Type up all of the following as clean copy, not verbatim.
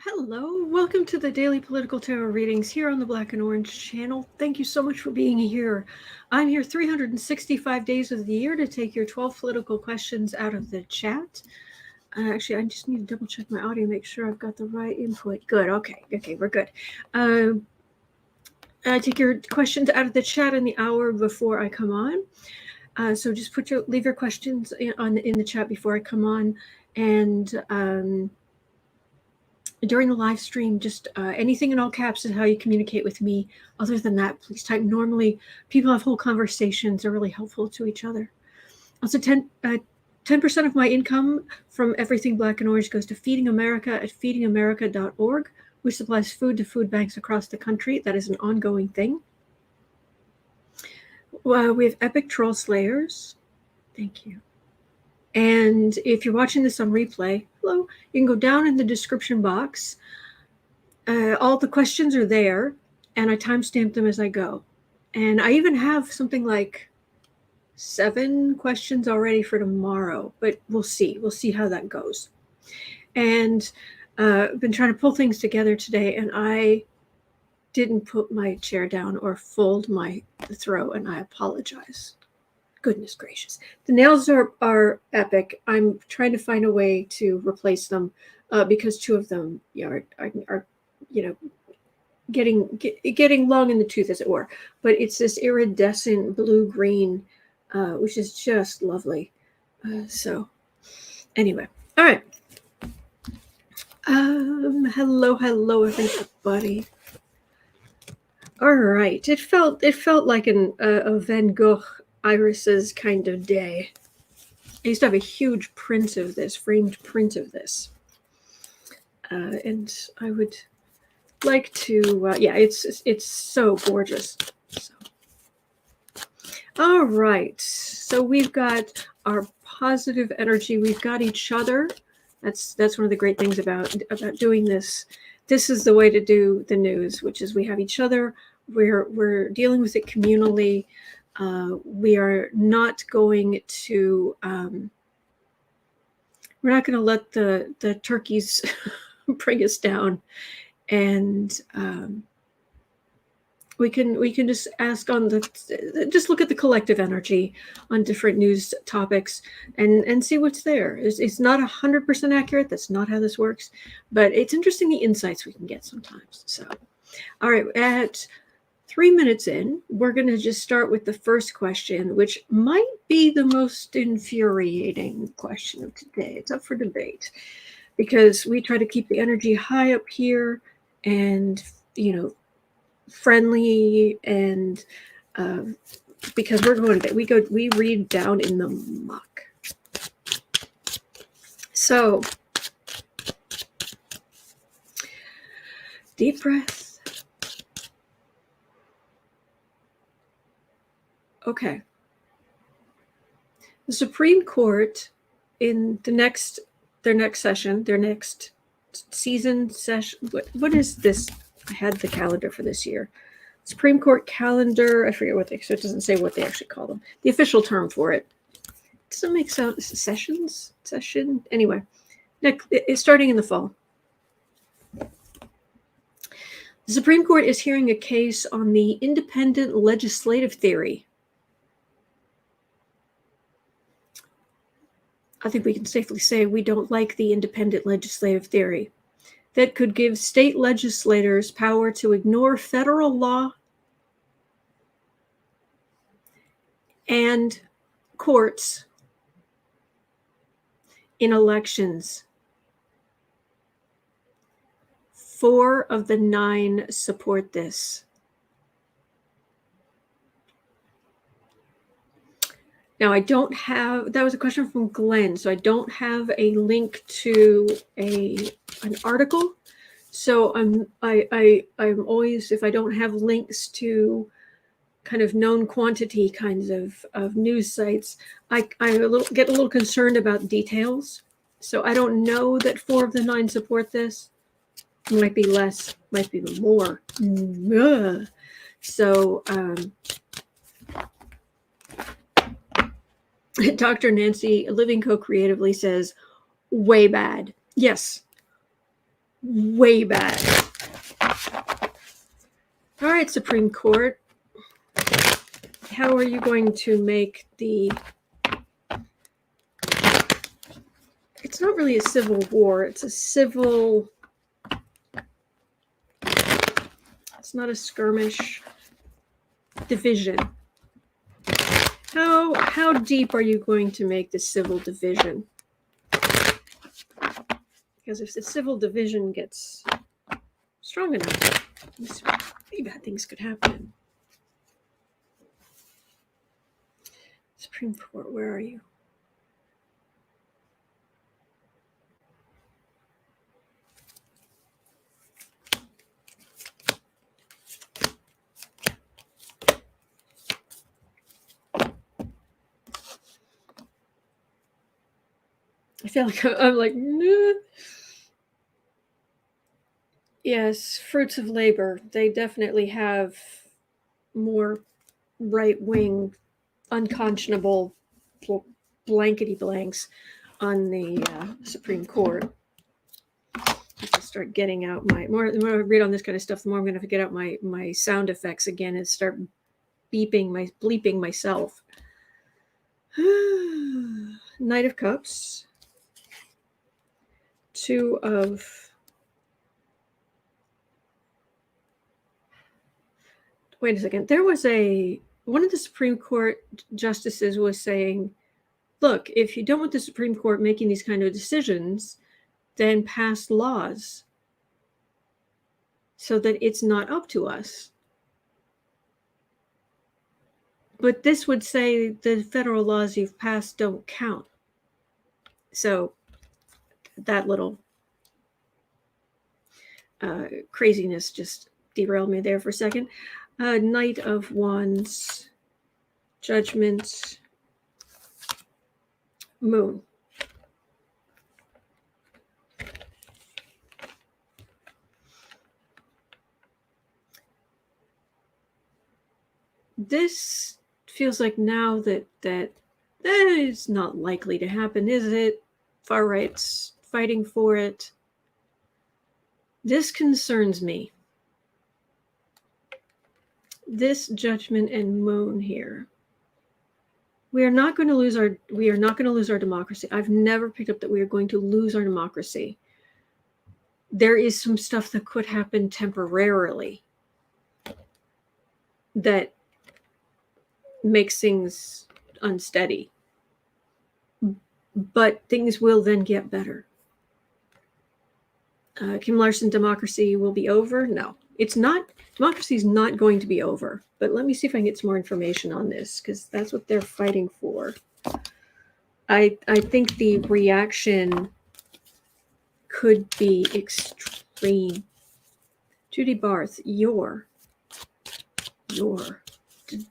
Hello, welcome to the Daily Political Tarot Readings here on the Black and Orange channel. Thank you so much for being here. I'm here 365 days of the year to take your 12 political questions out of the chat. Actually, I just need to double check my audio, make sure I've got the right input. Good, okay, we're good. I take your questions out of the chat in the hour before I come on. So just leave your questions in the chat before I come on, and during the live stream, just anything in all caps is how you communicate with me. Other than that, please type. Normally, people have whole conversations. They're really helpful to each other. Also, 10% of my income from everything Black and Orange goes to Feeding America at feedingamerica.org, which supplies food to food banks across the country. That is an ongoing thing. We have Epic Troll Slayers. Thank you. And if you're watching this on replay, hello, you can go down in the description box. All the questions are there, and I timestamp them as I go. And I even have something like 7 questions already for tomorrow, but we'll see. We'll see how that goes. And I've been trying to pull things together today, and I didn't put my chair down or fold the throw, and I apologize. Goodness gracious. The nails are epic. I'm trying to find a way to replace them because 2 of them are getting long in the tooth, as it were. But it's this iridescent blue-green, which is just lovely. So anyway, all right. Hello, everybody. All right. It felt like a Van Gogh irises kind of day. I used to have a huge print of this, framed print of this. And I would like to, it's so gorgeous. So. All right. So we've got our positive energy. We've got each other. That's one of the great things about doing this. This is the way to do the news, which is we have each other. We're dealing with it communally. We are not going to let the turkeys bring us down, and we can just ask just look at the collective energy on different news topics and see what's there. It's not 100% accurate. That's not how this works, but it's interesting the insights we can get sometimes. So, all right, at 3 minutes in, we're going to just start with the first question, which might be the most infuriating question of today. It's up for debate because we try to keep the energy high up here and, friendly, and because we read down in the muck. So, deep breath. Okay. The Supreme Court in their next season session. What is this? I had the calendar for this year. Supreme Court calendar. I forget so it doesn't say what they actually call them. The official term for it. Doesn't make sense. Session. Anyway, it's starting in the fall. The Supreme Court is hearing a case on the independent legislative theory. I think we can safely say we don't like the independent legislative theory that could give state legislators power to ignore federal law and courts in elections. 4 of the 9 support this. Now, I don't have, that was a question from Glenn, so I don't have a link to an article. So I'm always, if I don't have links to kind of known quantity kinds of news sites, I get a little concerned about details. So I don't know that 4 of the 9 support this. It might be less, might be more. So, Dr. Nancy Living Co-Creatively says, way bad. Yes, way bad. All right, Supreme Court. How are you going to make the... It's not really a civil war. It's a civil... It's not a skirmish. Division. How deep are you going to make the civil division? Because if the civil division gets strong enough, pretty bad things could happen. Supreme Court, where are you? I feel like I'm like, nah. Yes, fruits of labor. They definitely have more right-wing, unconscionable blankety blanks on the Supreme Court. I start getting out the more I read on this kind of stuff, the more I'm going to have to get out my sound effects again and start bleeping myself. Knight of Cups. Two of... Wait a second. There was one of the Supreme Court justices was saying, look, if you don't want the Supreme Court making these kind of decisions, then pass laws so that it's not up to us. But this would say the federal laws you've passed don't count. So that little craziness just derailed me there for a second. Knight of Wands, Judgment, Moon. This feels like now that is not likely to happen, is it? Far right's fighting for it. This concerns me. This Judgment and Moon here. We are not going to lose our democracy. I've never picked up that we are going to lose our democracy. There is some stuff that could happen temporarily that makes things unsteady. But things will then get better. Kim Larson, democracy will be over? No, it's not. Democracy is not going to be over. But let me see if I can get some more information on this, because that's what they're fighting for. I think the reaction could be extreme. Judy Barth, your.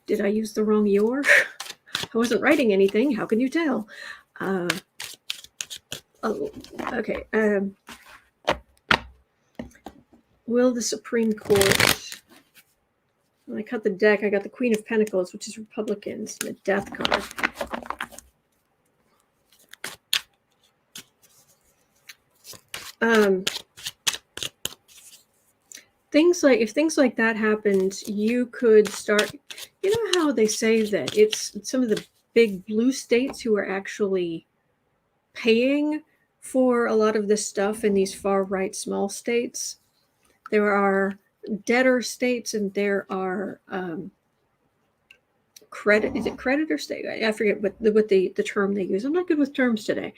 Did I use the wrong your? I wasn't writing anything. How can you tell? Okay. Will the Supreme Court... When I cut the deck, I got the Queen of Pentacles, which is Republicans, and the Death card. If things like that happened, you could start... You know how they say that it's some of the big blue states who are actually paying for a lot of this stuff in these far-right small states? There are debtor states and there are creditor state? I forget what the term they use. I'm not good with terms today.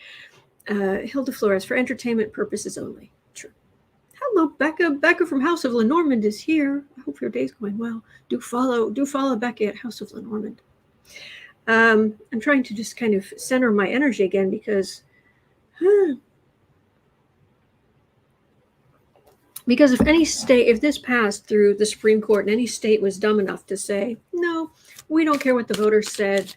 Hilda Flores, for entertainment purposes only. True. Hello, Becca. Becca from House of Lenormand is here. I hope your day's going well. Do follow Becca at House of Lenormand. I'm trying to just kind of center my energy again because if this passed through the Supreme Court and any state was dumb enough to say, no, we don't care what the voters said,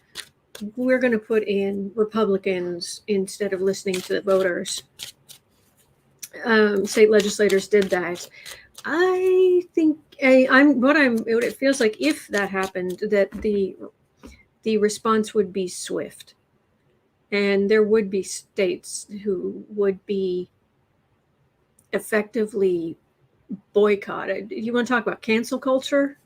we're going to put in Republicans instead of listening to the voters. State legislators did that. I think what it feels like if that happened, that the response would be swift, and there would be states who would be effectively boycotted. You want to talk about cancel culture?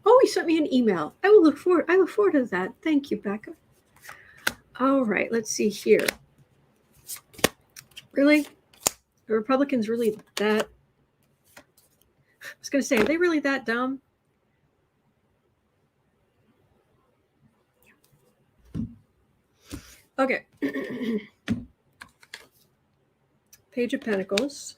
Oh, he sent me an email. I look forward to that. Thank you, Becca. All right, let's see here. Really? The Republicans really that? I was going to say, are they really that dumb? Okay. Page of Pentacles.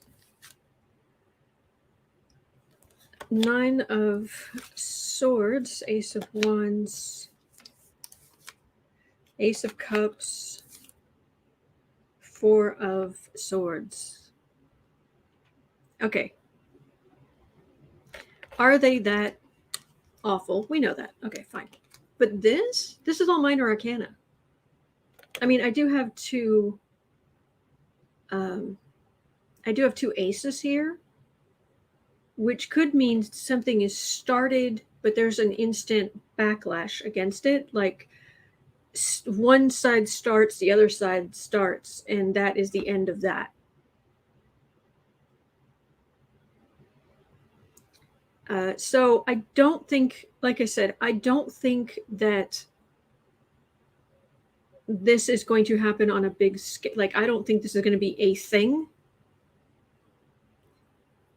9 of Swords, Ace of Wands, Ace of Cups, 4 of Swords. Okay. Are they that awful? We know that. Okay, fine. But this is all minor arcana. I mean, I do have two aces here, which could mean something is started, but there's an instant backlash against it. Like one side starts, the other side starts, and that is the end of that. So I don't think, like I said, I don't think that this is going to happen on a big scale. Like, I don't think this is going to be a thing.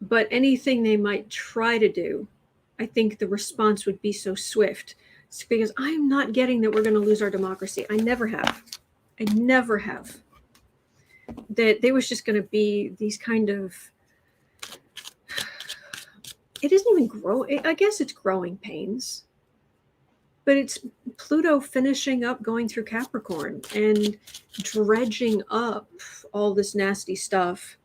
But anything they might try to do, I think the response would be so swift. It's because I'm not getting that we're going to lose our democracy. I never have. That there was just going to be these kind of... It isn't even growing. I guess it's growing pains. But it's Pluto finishing up going through Capricorn and dredging up all this nasty stuff.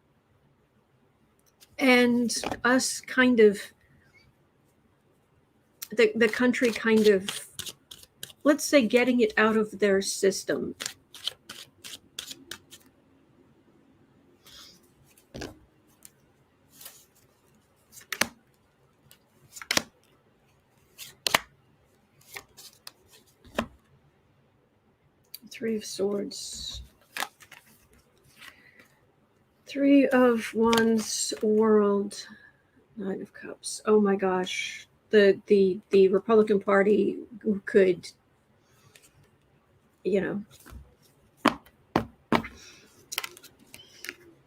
And us kind of, the country kind of, let's say, getting it out of their system. Three of Swords. 3 of Wands, World, 9 of Cups. Oh my gosh. The Republican Party could,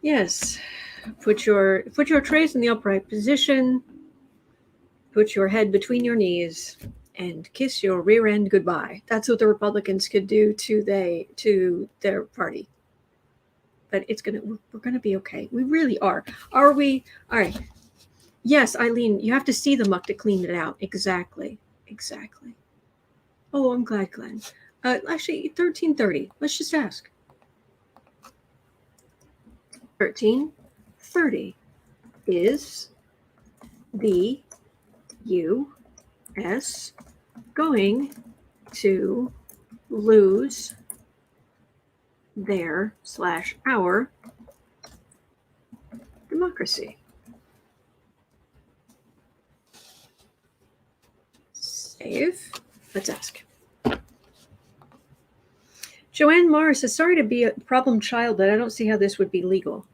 yes. Put your trays in the upright position. Put your head between your knees and kiss your rear end goodbye. That's what the Republicans could do to their party. But we're gonna be okay. We really are. Are we? All right. Yes, Eileen, you have to see the muck to clean it out. Exactly. Oh, I'm glad, Glenn. Actually, 1330. Let's just ask. 1330 is the U.S. going to lose their / our democracy? Save. Let's ask. Joanne Morris says, sorry to be a problem child, but I don't see how this would be legal.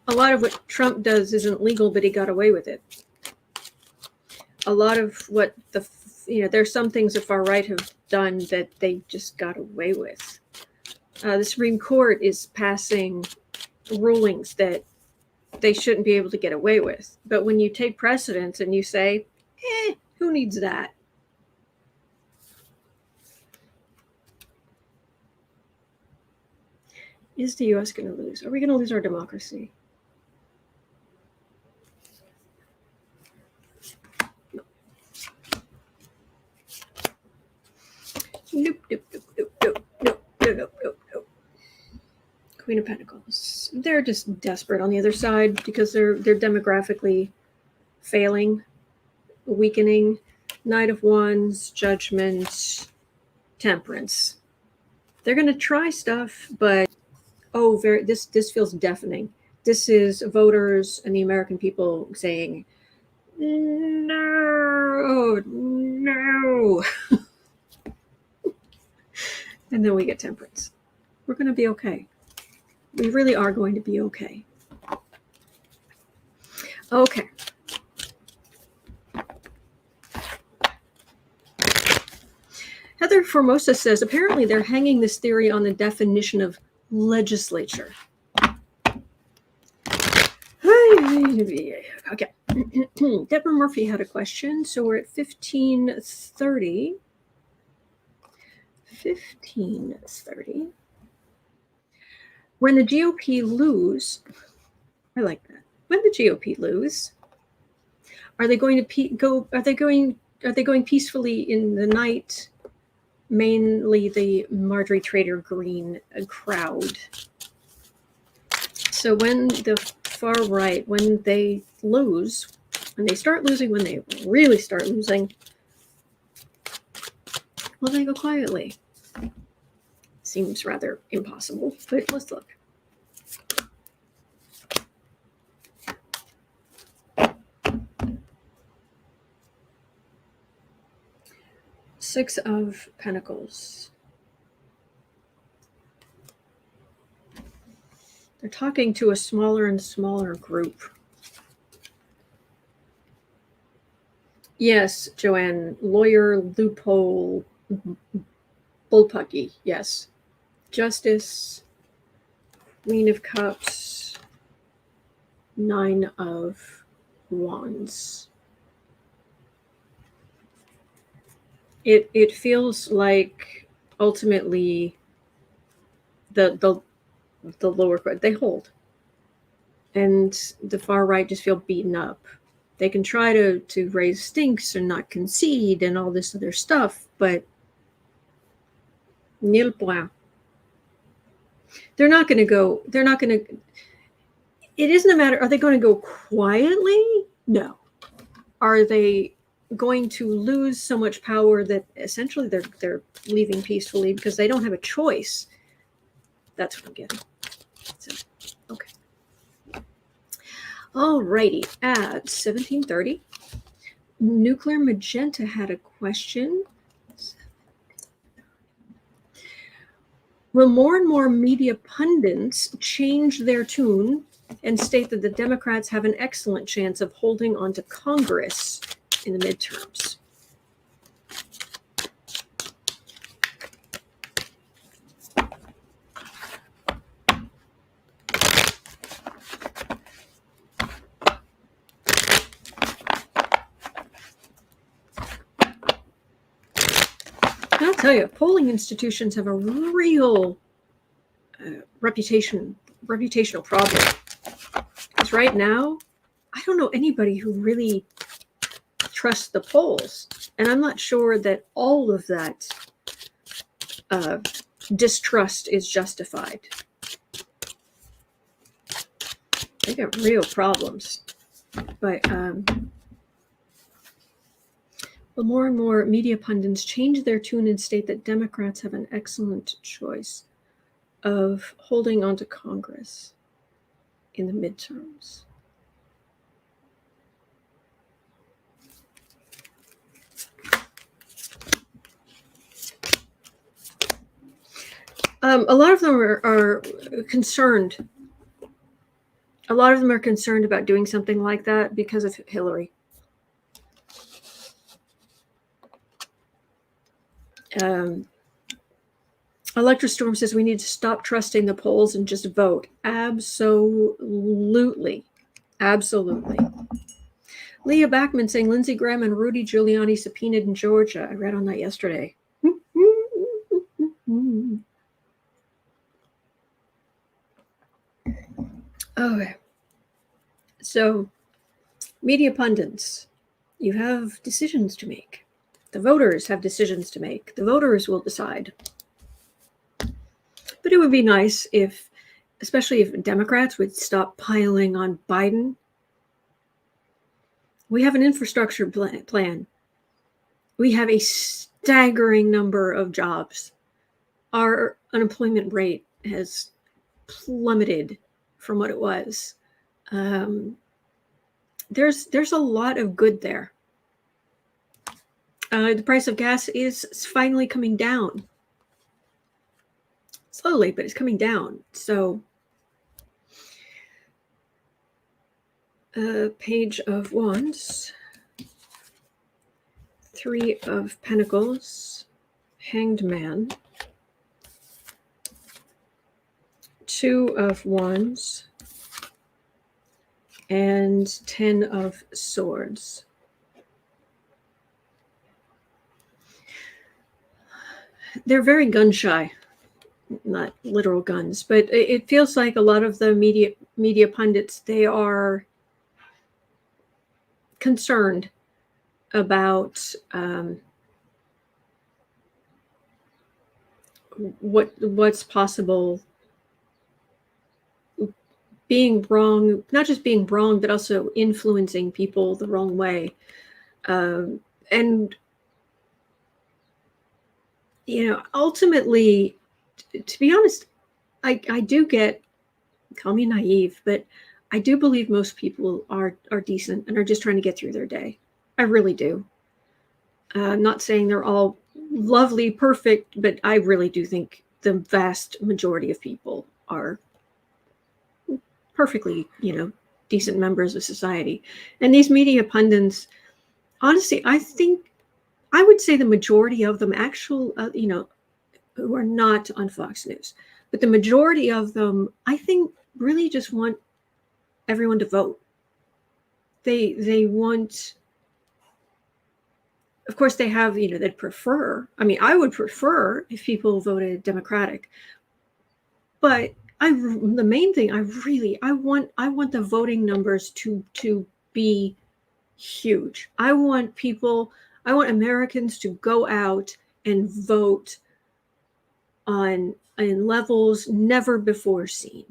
A lot of what Trump does isn't legal, but he got away with it. A lot of what there's some things the far right have done that they just got away with. The Supreme Court is passing rulings that they shouldn't be able to get away with. But when you take precedence and you say, who needs that? Is the U.S. going to lose? Are we going to lose our democracy? Nope. Queen of Pentacles. They're just desperate on the other side because they're demographically failing, weakening. Knight of Wands, Judgment, Temperance. They're going to try stuff, but this feels deafening. This is voters and the American people saying, no, no. And then we get temperance. We're going to be okay. We really are going to be okay. Okay. Heather Formosa says, apparently they're hanging this theory on the definition of legislature. Okay. Deborah Murphy had a question. So we're at 15:30. 15:30. When the GOP lose, I like that. When the GOP lose, are they going to go? Are they going peacefully in the night? Mainly the Marjorie Taylor Greene crowd. So when the far right, when they lose, when they start losing, when they really start losing, will they go quietly? Seems rather impossible, but let's look. Six of Pentacles. They're talking to a smaller and smaller group. Yes, Joanne, lawyer, loophole, bullpucky, yes. Justice, Queen of Cups, Nine of Wands. It feels like ultimately the lower court, they hold. And the far right just feel beaten up. They can try to raise stinks and not concede and all this other stuff, but nil point. They're not going to go, it isn't a matter, are they going to go quietly? No. Are they going to lose so much power that essentially they're leaving peacefully because they don't have a choice? That's what I'm getting. So, okay. All righty. At 17:30, Nuclear Magenta had a question. Will more and more media pundits change their tune and state that the Democrats have an excellent chance of holding on to Congress in the midterms? I'll tell you, polling institutions have a real reputational problem. Because right now, I don't know anybody who really trusts the polls. And I'm not sure that all of that distrust is justified. They got real problems. But more and more media pundits change their tune and state that Democrats have an excellent choice of holding on to Congress in the midterms. A lot of them are concerned. A lot of them are concerned about doing something like that because of Hillary. Elector Storm says we need to stop trusting the polls and just vote. Absolutely. Absolutely. Leah Backman saying Lindsey Graham and Rudy Giuliani subpoenaed in Georgia. I read on that yesterday. Okay. So, media pundits, you have decisions to make. The voters have decisions to make. The voters will decide. But it would be nice if, especially if Democrats would stop piling on Biden. We have an infrastructure plan. We have a staggering number of jobs. Our unemployment rate has plummeted from what it was. There's a lot of good there. The price of gas is finally coming down. Slowly, but it's coming down. So, Page of Wands, Three of Pentacles, Hanged Man, Two of Wands, and 10 of Swords. They're very gun shy, not literal guns, but it feels like a lot of the media pundits, they are concerned about what's possible being wrong, not just being wrong, but also influencing people the wrong way. And, ultimately, to be honest, I do call me naive, but I do believe most people are decent and are just trying to get through their day. I really do. I'm not saying they're all lovely, perfect, but I really do think the vast majority of people are perfectly, decent members of society. And these media pundits, honestly, I would say the majority of them who are not on Fox News, but the majority of them, I think, really just want everyone to vote. They want, of course, they have, they'd prefer. I mean, I would prefer if people voted Democratic, but the main thing I want the voting numbers to be huge. I want Americans to go out and vote on levels never before seen.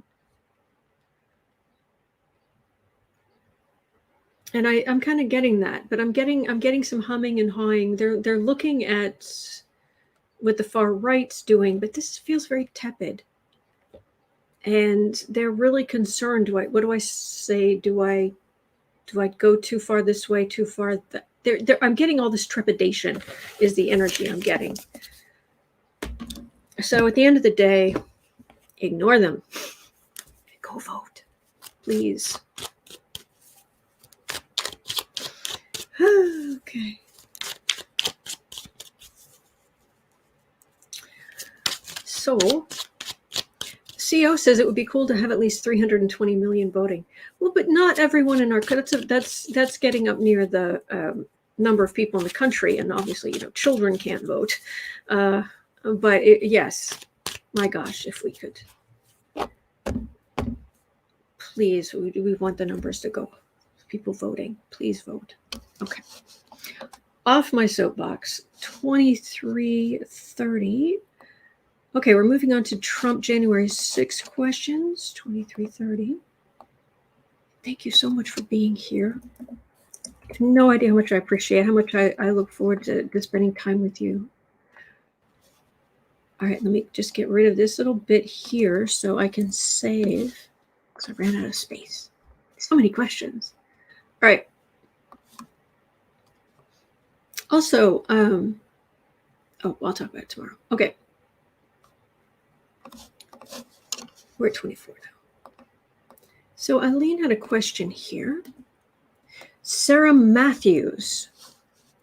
And I'm kind of getting that, but I'm getting some humming and hawing. They're looking at what the far right's doing, but this feels very tepid. And they're really concerned. What do I say? Do I go too far this way, too far that? I'm getting all this trepidation is the energy I'm getting. So at the end of the day, ignore them. Go vote, please. Okay. So, CO says it would be cool to have at least 320 million voting. Well, but not everyone in our that's getting up near the number of people in the country, and obviously, children can't vote. But yes, my gosh, if we could, please, we want the numbers to go up. People voting, please vote. Okay. Off my soapbox. 2330. Okay, we're moving on to Trump January 6 questions. 2330. Thank you so much for being here. I have no idea how much I appreciate, how much I look forward to spending time with you. All right, let me just get rid of this little bit here so I can save, because I ran out of space. So many questions. All right. Also, I'll talk about it tomorrow. Okay. We're at 24 now. So Eileen had a question here. Sarah Matthews.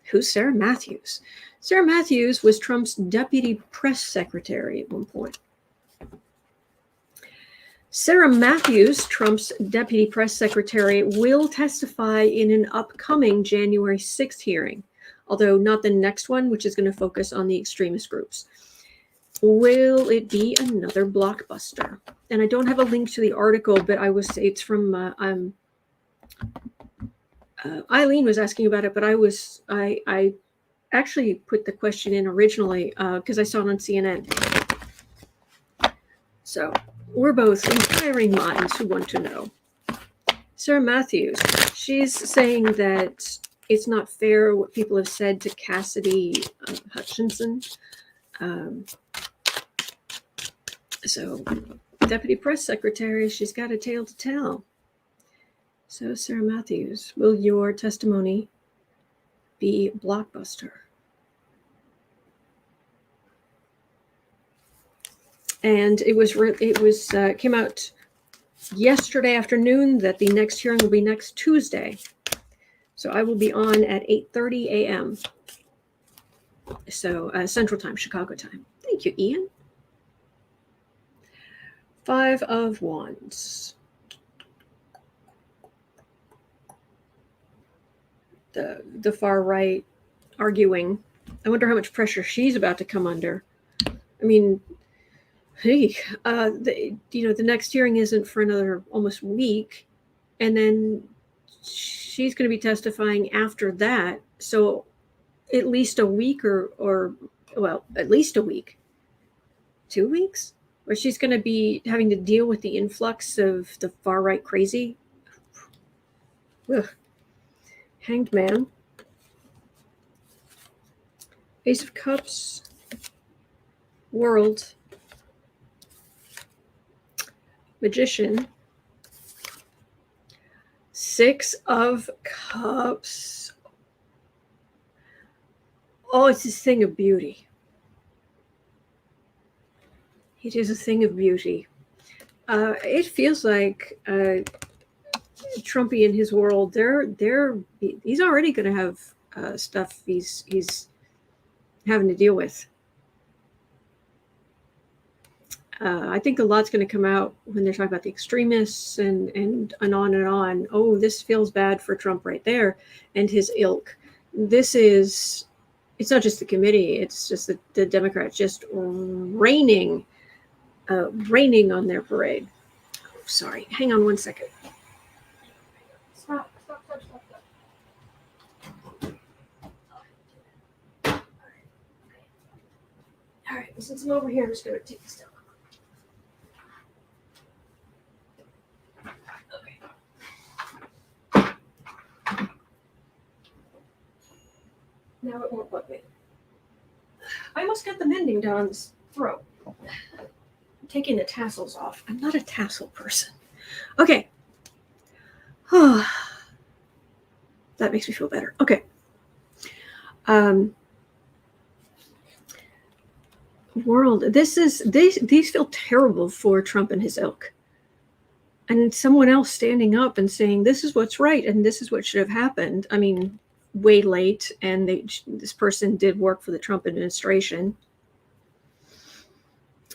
Who's Sarah Matthews? Sarah Matthews was Trump's deputy press secretary at one point. Sarah Matthews, Trump's deputy press secretary, will testify in an upcoming January 6th hearing, although not the next one, which is going to focus on the extremist groups. Will it be another blockbuster? And I don't have a link to the article, but it's from Eileen was asking about it, but I actually put the question in originally because I saw it on CNN. So we're both inquiring minds who want to know. Sarah Matthews, she's saying that it's not fair what people have said to Cassidy Hutchinson. So deputy press secretary, she's got a tale to tell. So, Sarah Matthews, will your testimony be blockbuster? And it came out yesterday afternoon that the next hearing will be next Tuesday. So I will be on at 8:30 a.m. So Central Time, Chicago time. Thank you, Ian. 5 of Wands. The far right arguing. I wonder how much pressure she's about to come under. I mean, hey, the next hearing isn't for another almost week, and then she's going to be testifying after that. So at least a week or at least a week, 2 weeks, where she's going to be having to deal with the influx of the far right crazy. Ugh. Hanged Man. Ace of Cups. World. Magician. 6 of Cups. Oh, it's this thing of beauty. It is a thing of beauty. It feels like Trumpy in his world, he's already going to have stuff he's having to deal with. I think a lot's going to come out when they're talking about the extremists and on and on. Oh, this feels bad for Trump right there and his ilk. It's not just the committee, it's just the Democrats just raining on their parade. Oh, sorry, hang on one second. Stop. All right, since I'm over here, I'm just going to take this down. Okay. Now it won't bug me. I almost got the mending done on this throat. I'm taking the tassels off. I'm not a tassel person. Okay. That makes me feel better. Okay. World. These feel terrible for Trump and his ilk. And someone else standing up and saying, this is what's right and this is what should have happened. I mean, way late, and this person did work for the Trump administration.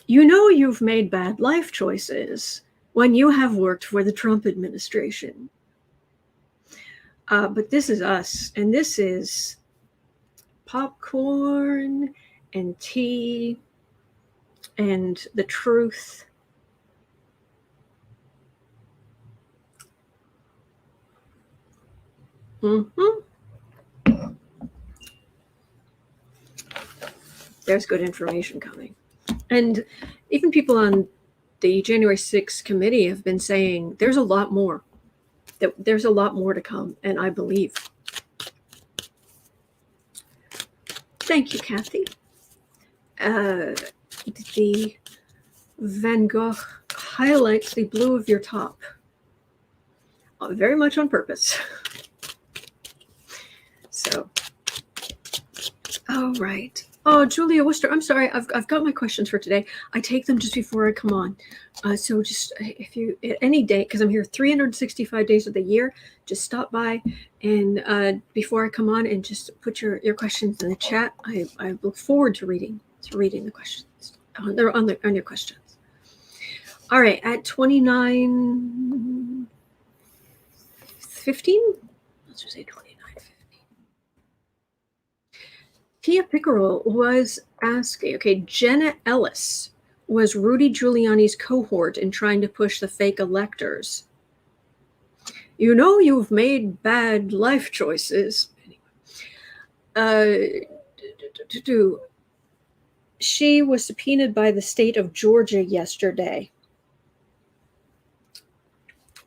You know you've made bad life choices when you have worked for the Trump administration. But this is us, and this is popcorn and tea and the truth. There's good information coming. And even people on the January 6th committee have been saying there's a lot more. There's a lot more to come, and I believe. Thank you, Kathy. The Van Gogh highlights the blue of your top. Very much on purpose. So, all right. Oh, Julia Worcester, I'm sorry. I've got my questions for today. I take them just before I come on. So just if you, at any day, because I'm here 365 days of the year, just stop by and before I come on and just put your questions in the chat. I look forward to reading the questions on your questions. All right, at 29:15, let's just say 29:15. Tia Pickerel was asking, okay, Jenna Ellis was Rudy Giuliani's cohort in trying to push the fake electors. You know you've made bad life choices. She was subpoenaed by the state of Georgia yesterday.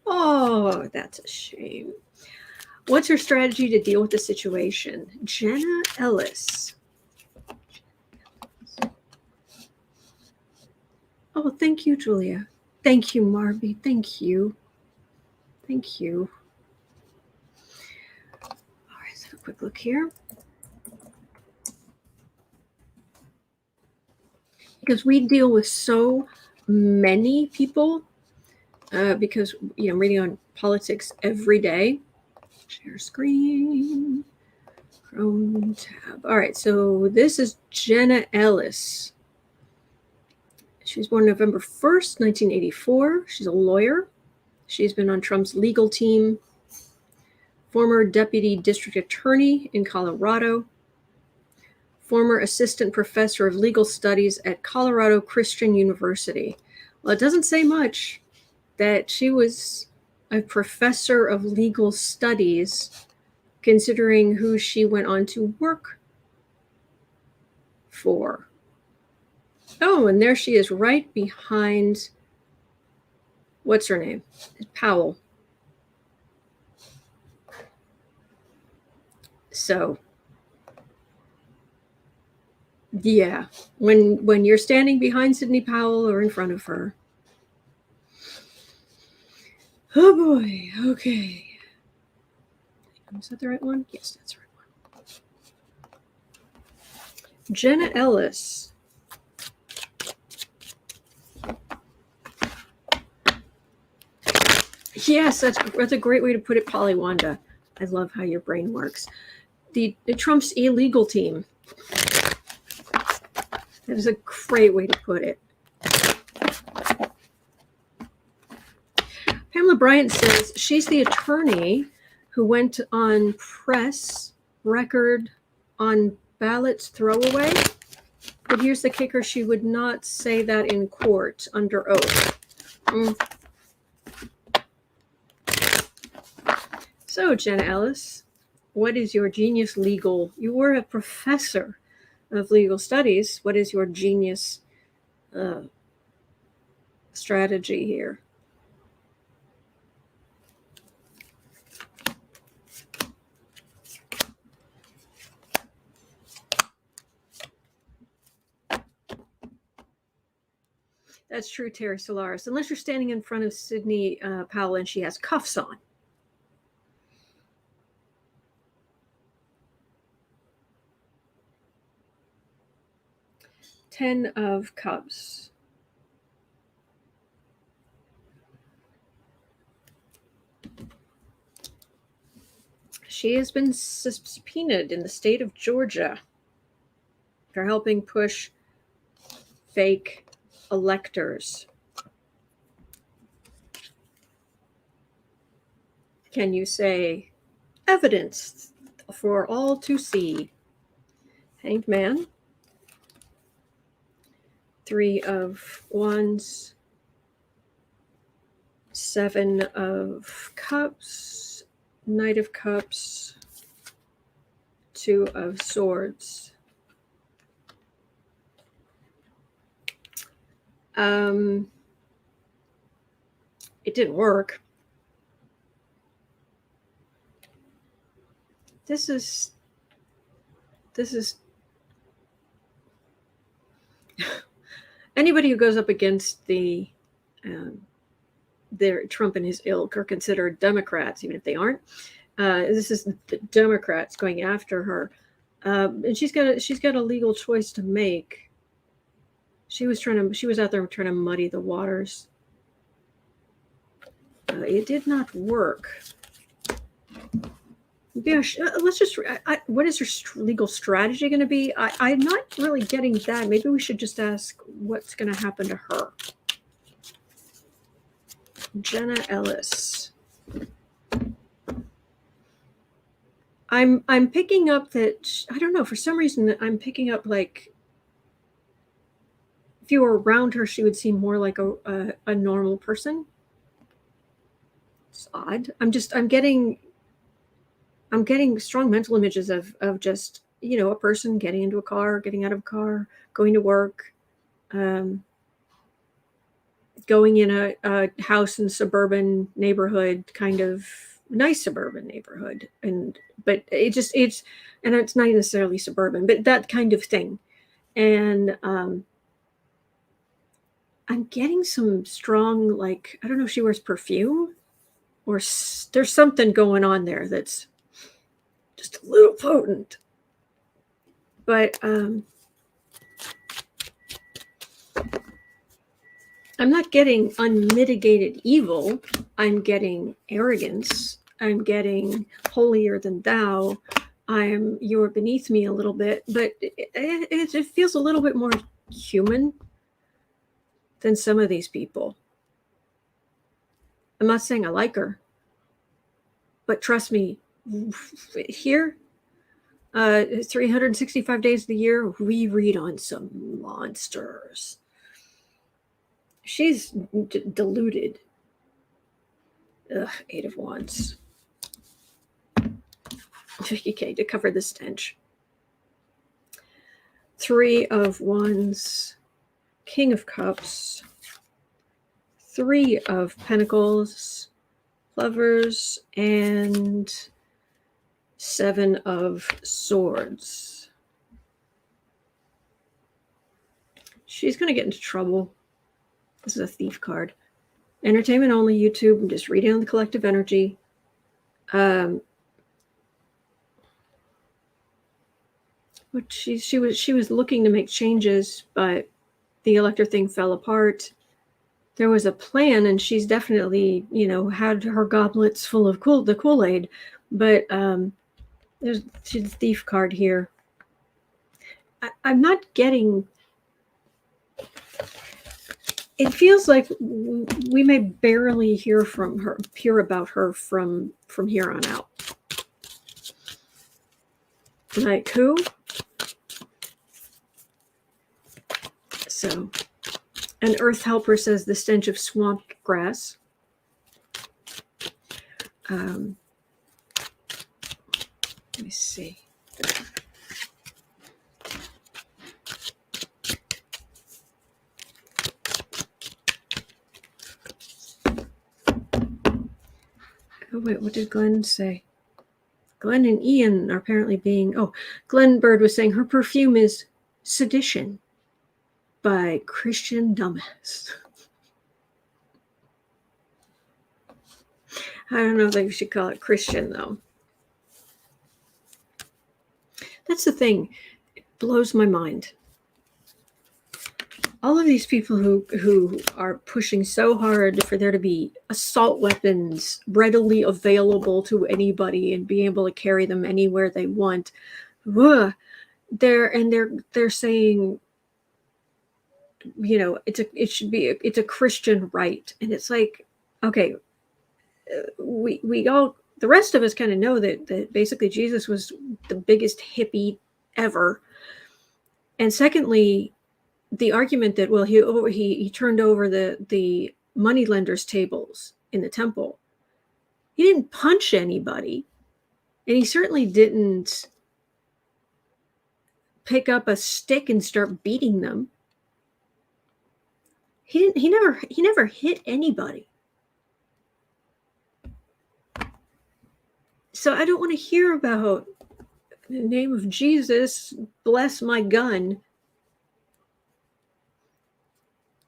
Oh, that's a shame. What's her strategy to deal with the situation? Jenna Ellis. Oh, thank you, Julia. Thank you, Marby. Thank you. Thank you. quick look here. Because we deal with so many people, because I'm reading on politics every day. Share screen, Chrome tab. All right, so this is Jenna Ellis. She was born November 1st, 1984. She's a lawyer. She's been on Trump's legal team, former deputy district attorney in Colorado, former assistant professor of legal studies at Colorado Christian University. Well, it doesn't say much that she was a professor of legal studies, considering who she went on to work for. Oh, and there she is right behind, what's her name? Powell. So, yeah, when you're standing behind Sidney Powell or in front of her. Oh boy, okay. Is that the right one? Yes, that's the right one. Jenna Ellis. Yes, that's a great way to put it, Polly Wanda. I love how your brain works. The Trump's illegal team. That is a great way to put it. Pamela Bryant says she's the attorney who went on press record on ballots throwaway. But here's the kicker. She would not say that in court under oath. So, Jenna Ellis, what is your genius legal? You were a professor of legal studies. What is your genius strategy here? That's true, Terry Solaris. Unless you're standing in front of Sidney Powell and she has cuffs on. Ten of Cups. She has been subpoenaed in the state of Georgia for helping push fake electors. Can you say evidence for all to see? Hanged Man. Three of Wands. Seven of Cups. Knight of Cups. Two of Swords. It didn't work. This is anybody who goes up against their Trump and his ilk are considered Democrats, even if they aren't. This is the Democrats going after her, and she's got a legal choice to make. She was out there trying to muddy the waters. It did not work. Yeah, let's just. What is her legal strategy going to be? I'm not really getting that. Maybe we should just ask what's going to happen to her. Jenna Ellis. I'm picking up that, I don't know, for some reason I'm picking up, like, if you were around her, she would seem more like a normal person. It's odd. I'm getting strong mental images of just, a person getting into a car, getting out of a car, going to work, going in a house in suburban neighborhood, kind of nice suburban neighborhood, but it's not necessarily suburban, but that kind of thing. And I'm getting some strong, like, I don't know if she wears perfume or there's something going on there that's just a little potent. But I'm not getting unmitigated evil. I'm getting arrogance. I'm getting holier than thou. You're beneath me a little bit, but it feels a little bit more human than some of these people. I'm not saying I like her, but trust me, here, 365 days of the year, we read on some monsters. She's deluded. Ugh, 8 of Wands. Okay, to cover the stench. 3 of Wands, King of Cups, 3 of Pentacles, Lovers, and 7 of Swords. She's going to get into trouble. This is a Thief card. Entertainment only, YouTube. I'm just reading on the collective energy. But she was looking to make changes, but the elector thing fell apart. There was a plan, and she's definitely, had her goblets full of the Kool-Aid. But she's a Thief card here. I'm not getting. It feels like we may barely hear about her from here on out. Like who? So, an Earth Helper says the stench of swamp grass. Let me see. Oh, wait, what did Glenn say? Glenn and Ian are apparently Glenn Bird was saying her perfume is Sedition by Christian Dumbass. I don't know if you should call it Christian, though. That's the thing. It blows my mind. All of these people who are pushing so hard for there to be assault weapons readily available to anybody and being able to carry them anywhere they want, they're saying, it's a Christian right, and it's like, okay, we all, the rest of us kind of know that basically Jesus was the biggest hippie ever, and secondly, the argument that he turned over the moneylenders' tables in the temple. He didn't punch anybody, and he certainly didn't pick up a stick and start beating them. He never hit anybody. So I don't want to hear about, in the name of Jesus, bless my gun.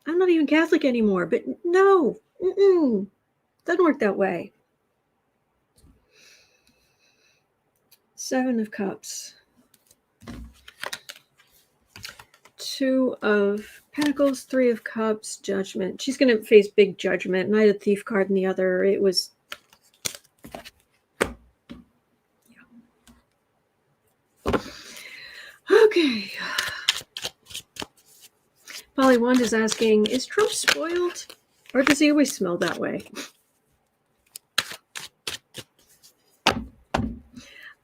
I'm not even Catholic anymore, but no, doesn't work that way. 7 of Cups. 2 of Pentacles, 3 of Cups, Judgment. She's going to face big judgment. Knight of Thief card in the other. It was... Okay. Polly Wand is asking, is Trump spoiled? Or does he always smell that way?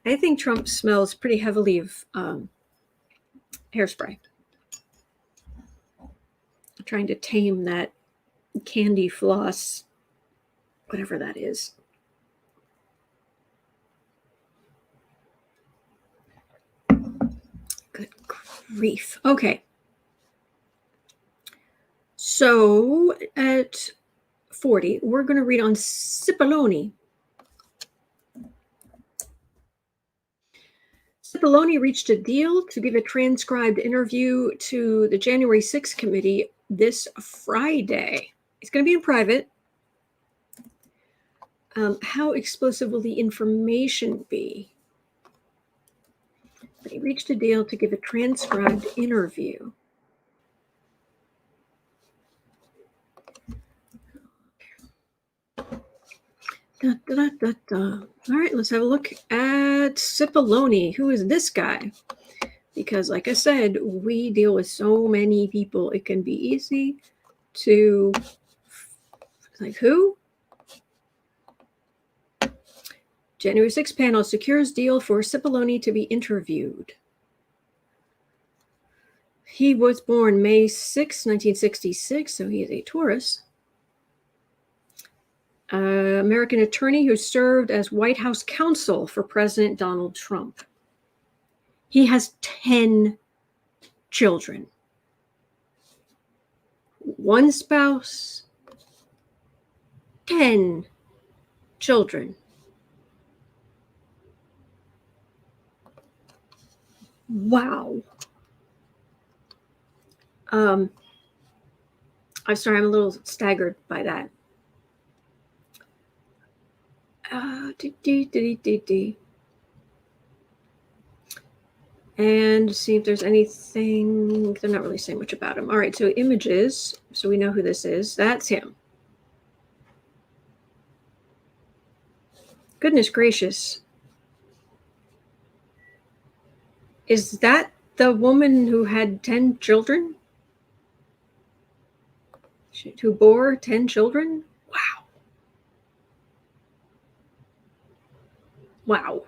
I think Trump smells pretty heavily of hairspray. I'm trying to tame that candy floss, whatever that is. Good grief. Okay. So at 40, we're going to read on Cipollone. Cipollone reached a deal to give a transcribed interview to the January 6th committee this Friday. It's going to be in private. How explosive will the information be? They reached a deal to give a transcribed interview. Da, da, da, da. All right, let's have a look at Cipollone. Who is this guy? Because, like I said, we deal with so many people. It can be easy to, like, who? January 6th panel secures deal for Cipollone to be interviewed. He was born May 6, 1966, so he is a Taurus. American attorney who served as White House counsel for President Donald Trump. He has 10 children. One spouse, 10 children. Wow. I'm sorry, I'm a little staggered by that. And see if there's anything. They're not really saying much about him. All right, so images. So we know who this is. That's him. Goodness gracious. Is that the woman who had 10 children? Who bore 10 children? Wow. Wow.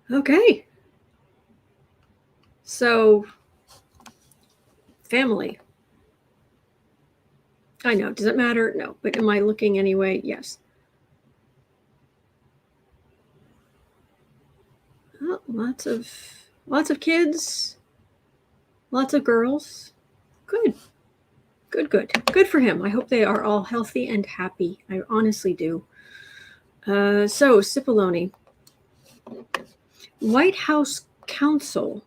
Okay. So, family. I know. Does it matter? No. But am I looking anyway? Yes. Oh, lots of kids. Lots of girls. Good. Good for him. I hope they are all healthy and happy. I honestly do. So, Cipollone. White House counsel.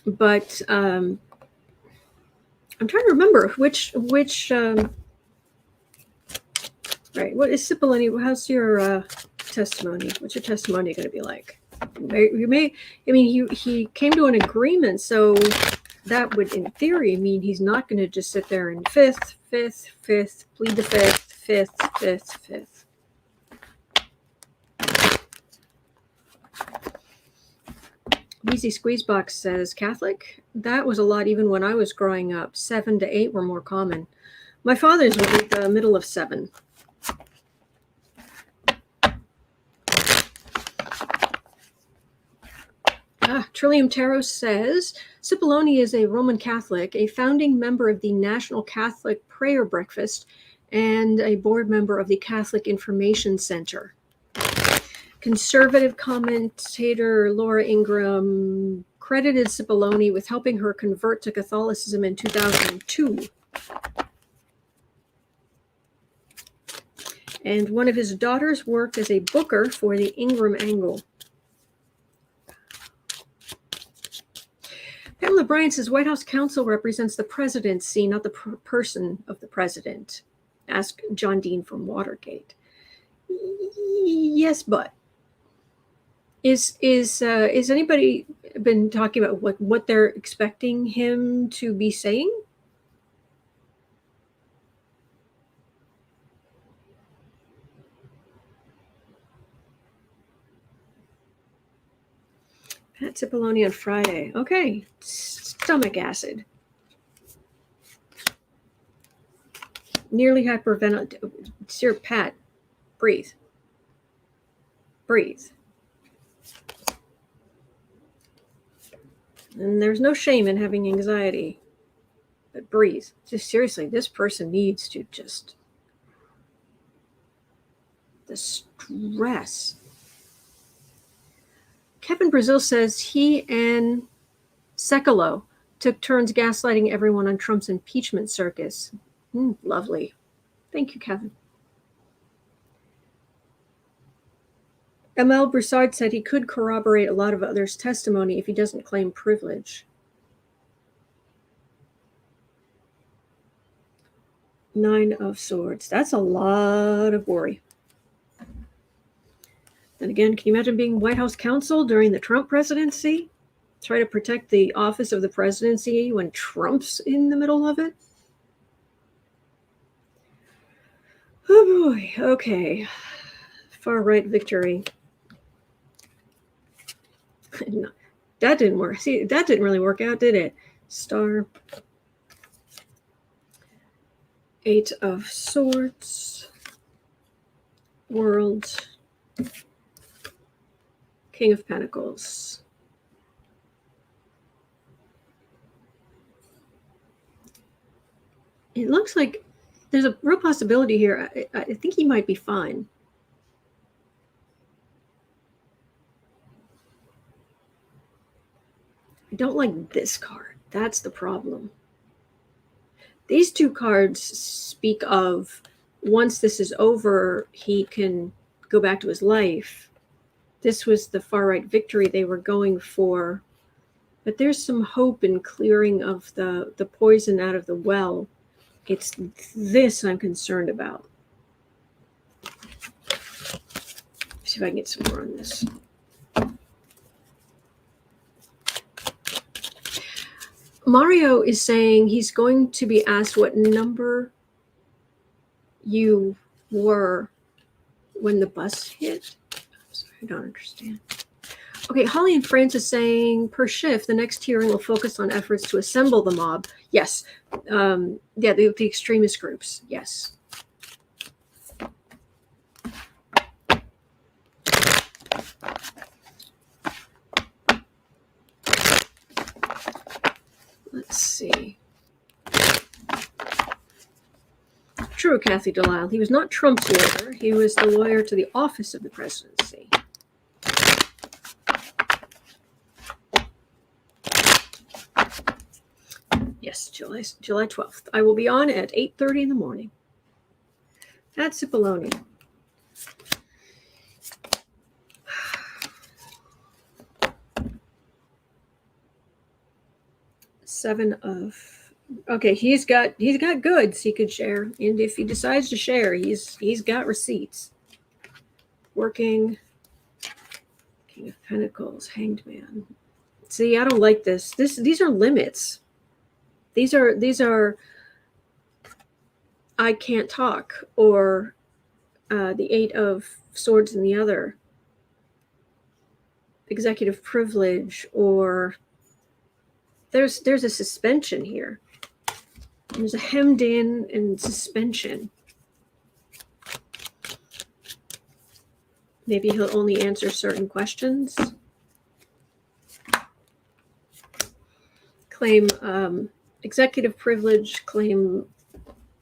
But I'm trying to remember which right, what is Cipollone? How's your testimony? What's your testimony going to be like? He came to an agreement, so that would, in theory, mean he's not going to just sit there and fifth, plead the fifth. Easy Squeezebox says, Catholic? That was a lot even when I was growing up. 7 to 8 were more common. My father's was like the middle of 7. Trillium Tarot says, Cipollone is a Roman Catholic, a founding member of the National Catholic Prayer Breakfast, and a board member of the Catholic Information Center. Conservative commentator Laura Ingram credited Cipollone with helping her convert to Catholicism in 2002. And one of his daughters worked as a booker for the Ingram Angle. Pamela Bryant says White House counsel represents the presidency, not the person of the president. Ask John Dean from Watergate. Yes, but is anybody been talking about what they're expecting him to be saying? Pat Cipollone on Friday. Okay. Stomach acid. Nearly hyperventilated. Dear Pat, breathe. And there's no shame in having anxiety. But breathe. Just seriously, this person needs to just... the stress. Kevin Brazil says he and Cipollone took turns gaslighting everyone on Trump's impeachment circus. Lovely. Thank you, Kevin. Emil Broussard said he could corroborate a lot of others' testimony if he doesn't claim privilege. 9 of Swords. That's a lot of worry. And again, can you imagine being White House counsel during the Trump presidency? Try to protect the office of the presidency when Trump's in the middle of it? Oh boy, okay. Far right victory. No, that didn't work. See, that didn't really work out, did it? Star. 8 of Swords. World. King of Pentacles. It looks like there's a real possibility here. I think he might be fine. I don't like this card. That's the problem. These two cards speak of once this is over, he can go back to his life. This was the far right victory they were going for. But there's some hope in clearing of the poison out of the well. It's this I'm concerned about. See if I can get some more on this. Mario is saying he's going to be asked what number you were when the bus hit. I'm sorry, I don't understand. Okay, Holly and Francis saying per shift, the next hearing will focus on efforts to assemble the mob. Yes. Yeah, the extremist groups. Yes. Let's see. True, Kathy Delisle. He was not Trump's lawyer. He was the lawyer to the office of the presidency. Yes, July 12th. I will be on at 8:30 in the morning. At Cipollone. Seven of, okay, he's got goods he could share, and if he decides to share, he's got receipts. Working. King of Pentacles, Hanged Man. See, I don't like this. These are limits. These are I can't talk, or the 8 of Swords in the other. Executive privilege, or there's a suspension here. There's a hemmed in and suspension. Maybe he'll only answer certain questions. Claim executive privilege, claim,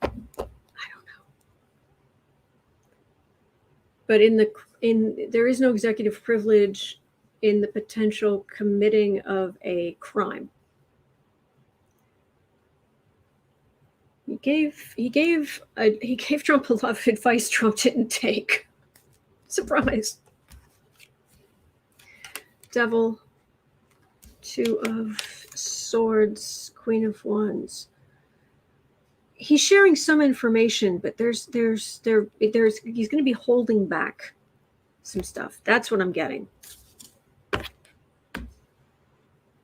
I don't know. But there is no executive privilege in the potential committing of a crime. He gave Trump a lot of advice Trump didn't take. Surprise. Devil, 2 of Swords, Queen of Wands. He's sharing some information, but there's he's going to be holding back some stuff. That's what I'm getting.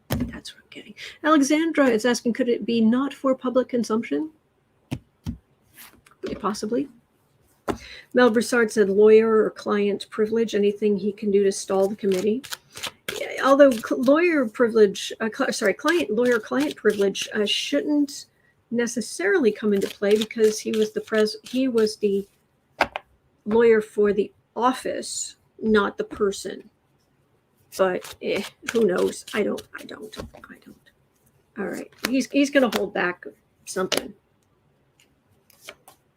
That's what I'm getting. Alexandra is asking, could it be not for public consumption? Possibly. Mel Broussard said lawyer or client privilege, anything he can do to stall the committee. Although client lawyer-client privilege shouldn't necessarily come into play because he was the lawyer for the office, not the person. But who knows? I don't. All right, he's going to hold back something,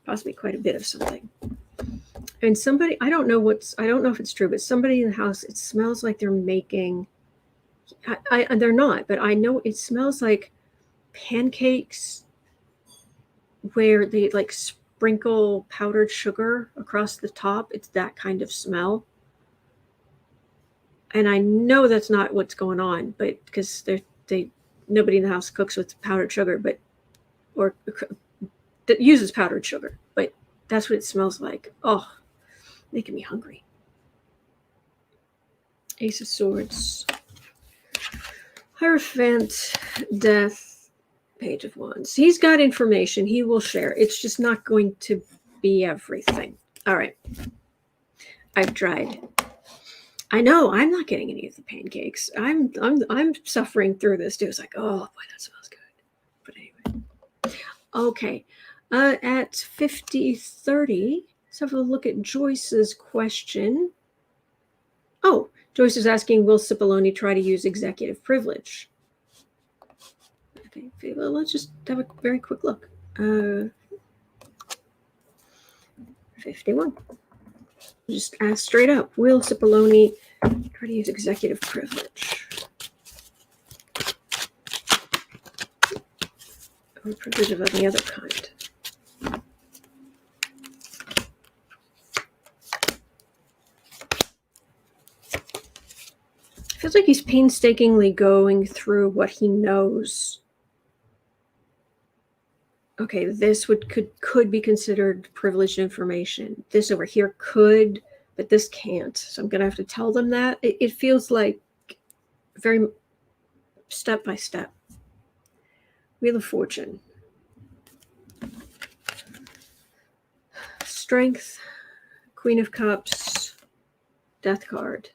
possibly quite a bit of something. And somebody, I don't know if it's true, but somebody in the house, it smells like they're making. They're not, but I know it smells like pancakes where they like sprinkle powdered sugar across the top. It's that kind of smell. And I know that's not what's going on, but because nobody in the house cooks with powdered sugar, or that uses powdered sugar, but that's what it smells like. Oh, making me hungry. Ace of Swords. Hierophant, Death, Page of Wands. He's got information. He will share. It's just not going to be everything. All right. I've tried. I know I'm not getting any of the pancakes. I'm suffering through this too. It's like, oh boy, that smells good. But anyway. Okay. At 50:30, let's have a look at Joyce's question. Oh, Joyce is asking, will Cipollone try to use executive privilege? Okay, well, let's just have a very quick look. 51. Just ask straight up, will Cipollone try to use executive privilege? Or privilege of any other kind? Feels like he's painstakingly going through what he knows. Okay, this could be considered privileged information. This over here could, but this can't. So I'm gonna have to tell them that. It feels like very step by step. Wheel of Fortune. Strength, Queen of Cups, Death card.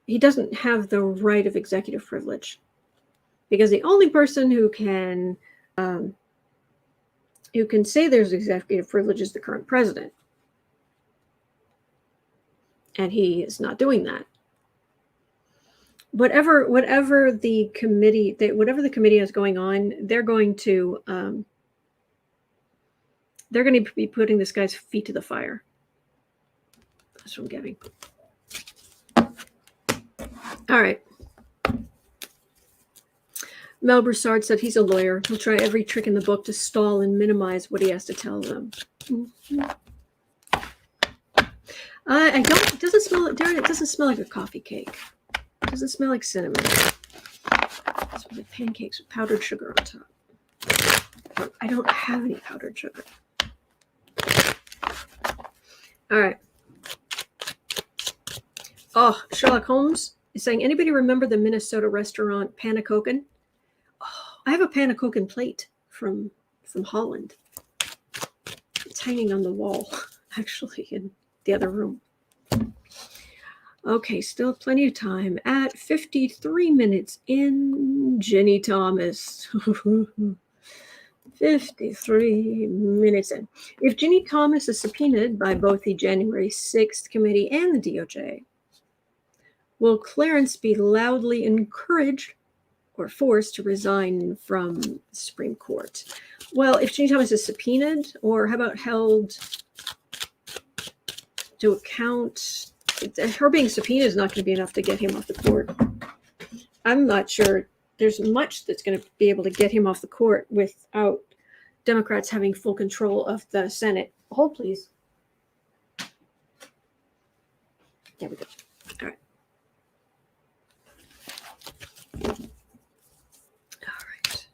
He doesn't have the right of executive privilege because the only person who can say there's executive privilege is the current president. And he is not doing that. Whatever the committee is going on, they're going to be putting this guy's feet to the fire. That's what I'm getting. All right. Mel Broussard said he's a lawyer. He'll try every trick in the book to stall and minimize what he has to tell them. It doesn't smell, Darren, it doesn't smell like a coffee cake. It doesn't smell like cinnamon. It smells like pancakes with powdered sugar on top. I don't have any powdered sugar. All right. Oh, Sherlock Holmes is saying, anybody remember the Minnesota restaurant Pannekoeken? Oh, I have a Pannekoeken plate from Holland. It's hanging on the wall, actually, in the other room. Okay, still plenty of time. At 53 minutes in, Ginni Thomas. 53 minutes in. If Ginni Thomas is subpoenaed by both the January 6th committee and the DOJ, will Clarence be loudly encouraged or forced to resign from the Supreme Court? Well, if Ginni Thomas is subpoenaed, or how about held to account, her being subpoenaed is not going to be enough to get him off the court. I'm not sure there's much that's going to be able to get him off the court without Democrats having full control of the Senate. Hold, please. There we go. All right. All right.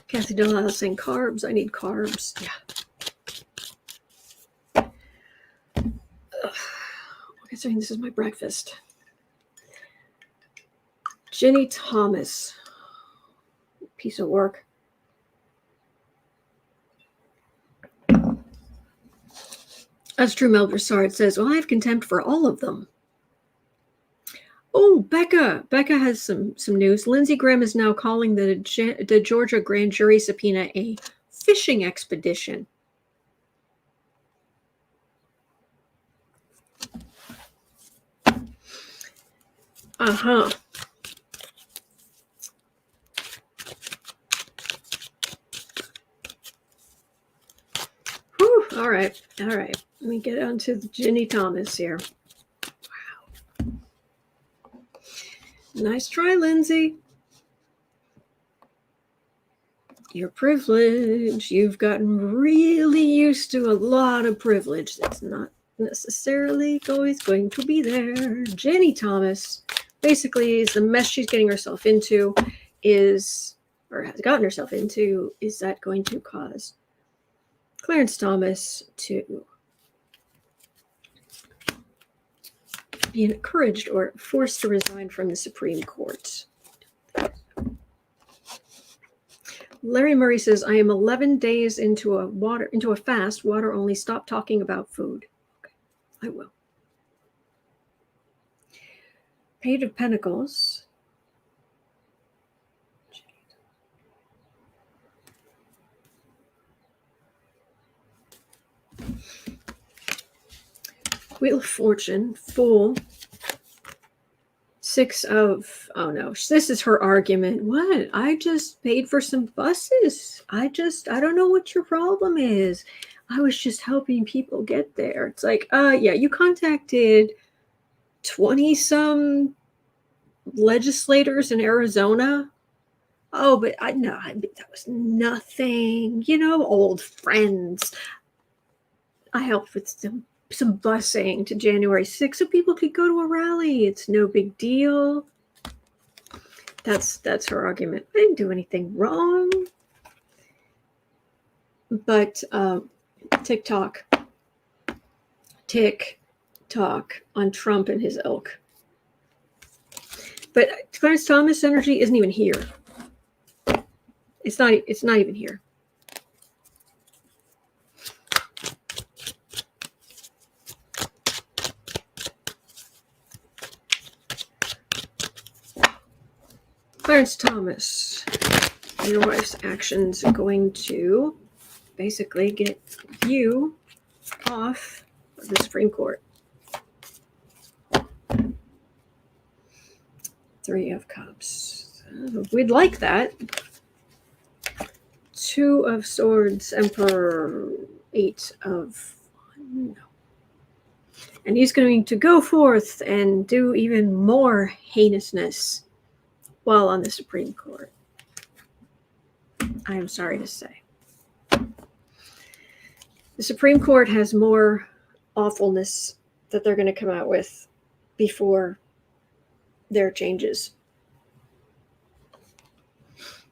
Kathy Delisle is saying carbs. I need carbs. Yeah. Considering this is my breakfast. Ginni Thomas. Piece of work. That's true. Mel Broussard says, well, I have contempt for all of them. Oh, Becca has some news. Lindsey Graham is now calling the Georgia grand jury subpoena a fishing expedition. Uh-huh. Whew, all right. Let me get on to the Ginni Thomas here. Wow. Nice try, Lindsay. Your privilege. You've gotten really used to a lot of privilege that's not necessarily always going to be there. Ginni Thomas basically is the mess she's getting herself into or has gotten herself into, is that going to cause Clarence Thomas to be encouraged or forced to resign from the Supreme Court. Larry Murray says, I am 11 days into a fast, water only. Stop talking about food. Okay, I will. Page of Pentacles. Wheel of Fortune, Fool. Six of, oh no, this is her argument. What? I just paid for some buses. I don't know what your problem is. I was just helping people get there. It's like, yeah, you contacted 20-some legislators in Arizona. Oh, but that was nothing. Old friends. I helped with some busing to January 6th so people could go to a rally. It's no big deal. That's her argument. I didn't do anything wrong. But TikTok on Trump and his ilk. But Clarence Thomas energy isn't even here. It's not even here. Clarence Thomas, your wife's actions are going to basically get you off of the Supreme Court. 3 of Cups. We'd like that. 2 of Swords, Emperor, 8 of... No. And he's going to go forth and do even more heinousness while on the Supreme Court. I am sorry to say. The Supreme Court has more awfulness that they're going to come out with before there are changes.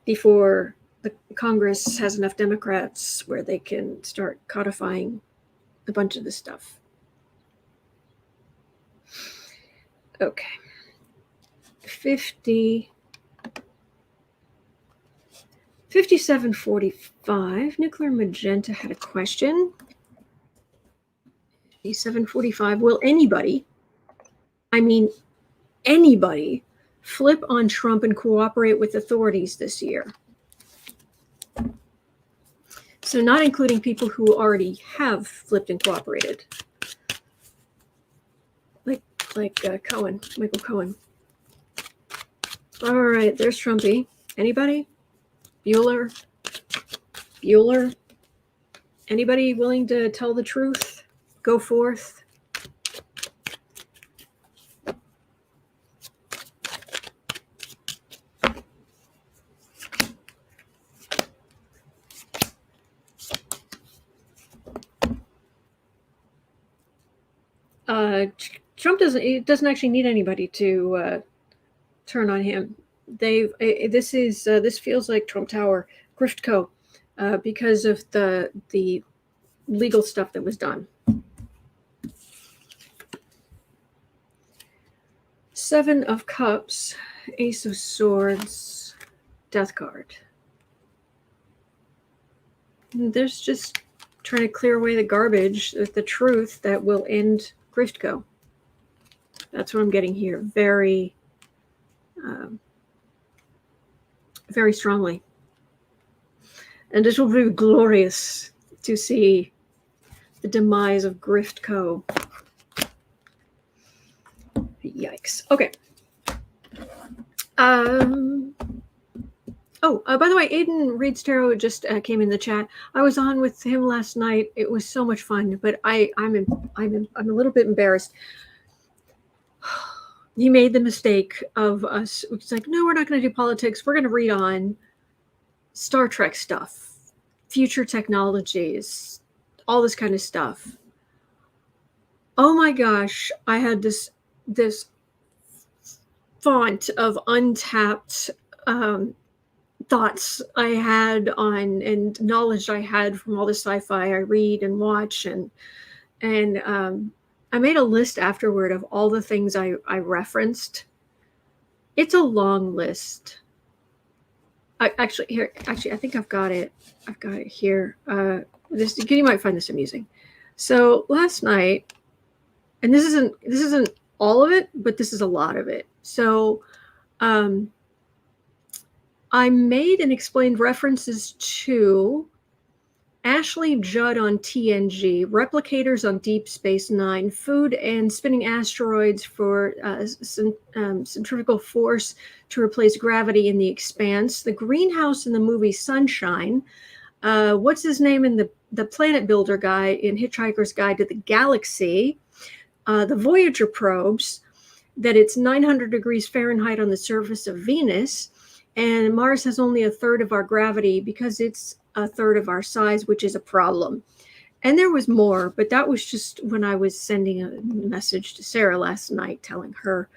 Before the Congress has enough Democrats where they can start codifying a bunch of this stuff. Okay. 5745. Nuclear Magenta had a question. 5745. Will anybody, flip on Trump and cooperate with authorities this year? So not including people who already have flipped and cooperated. Like Cohen, Michael Cohen. All right, there's Trumpy. Anybody? Bueller? Anybody willing to tell the truth? Go forth. Trump doesn't actually need anybody to turn on him. This feels like Trump Tower, Griftco, because of the legal stuff that was done. 7 of Cups, Ace of Swords, Death card. There's just trying to clear away the garbage, the truth that will end Griftco. That's what I'm getting here. Very, very strongly. And it will be glorious to see the demise of Griftco. Yikes. Okay. By the way, Aiden Reed's Tarot just came in the chat. I was on with him last night. It was so much fun, but I'm a little bit embarrassed. He made the mistake of us. It's like, no, we're not going to do politics. We're going to read on Star Trek stuff, future technologies, all this kind of stuff. Oh my gosh, I had this font of untapped thoughts I had on and knowledge I had from all the sci-fi I read and watch, and I made a list afterward of all the things I referenced. It's a long list. I think I've got it. I've got it here. You might find this amusing. So last night, and this isn't all of it, but this is a lot of it. So I made and explained references to Ashley Judd on TNG, replicators on Deep Space Nine, food and spinning asteroids for centrifugal force to replace gravity in The Expanse, the greenhouse in the movie Sunshine, what's his name in the planet builder guy in Hitchhiker's Guide to the Galaxy, the Voyager probes, that it's 900 degrees Fahrenheit on the surface of Venus, and Mars has only a third of our gravity because it's a third of our size, which is a problem. And there was more, but that was just when I was sending a message to Sarah last night telling her,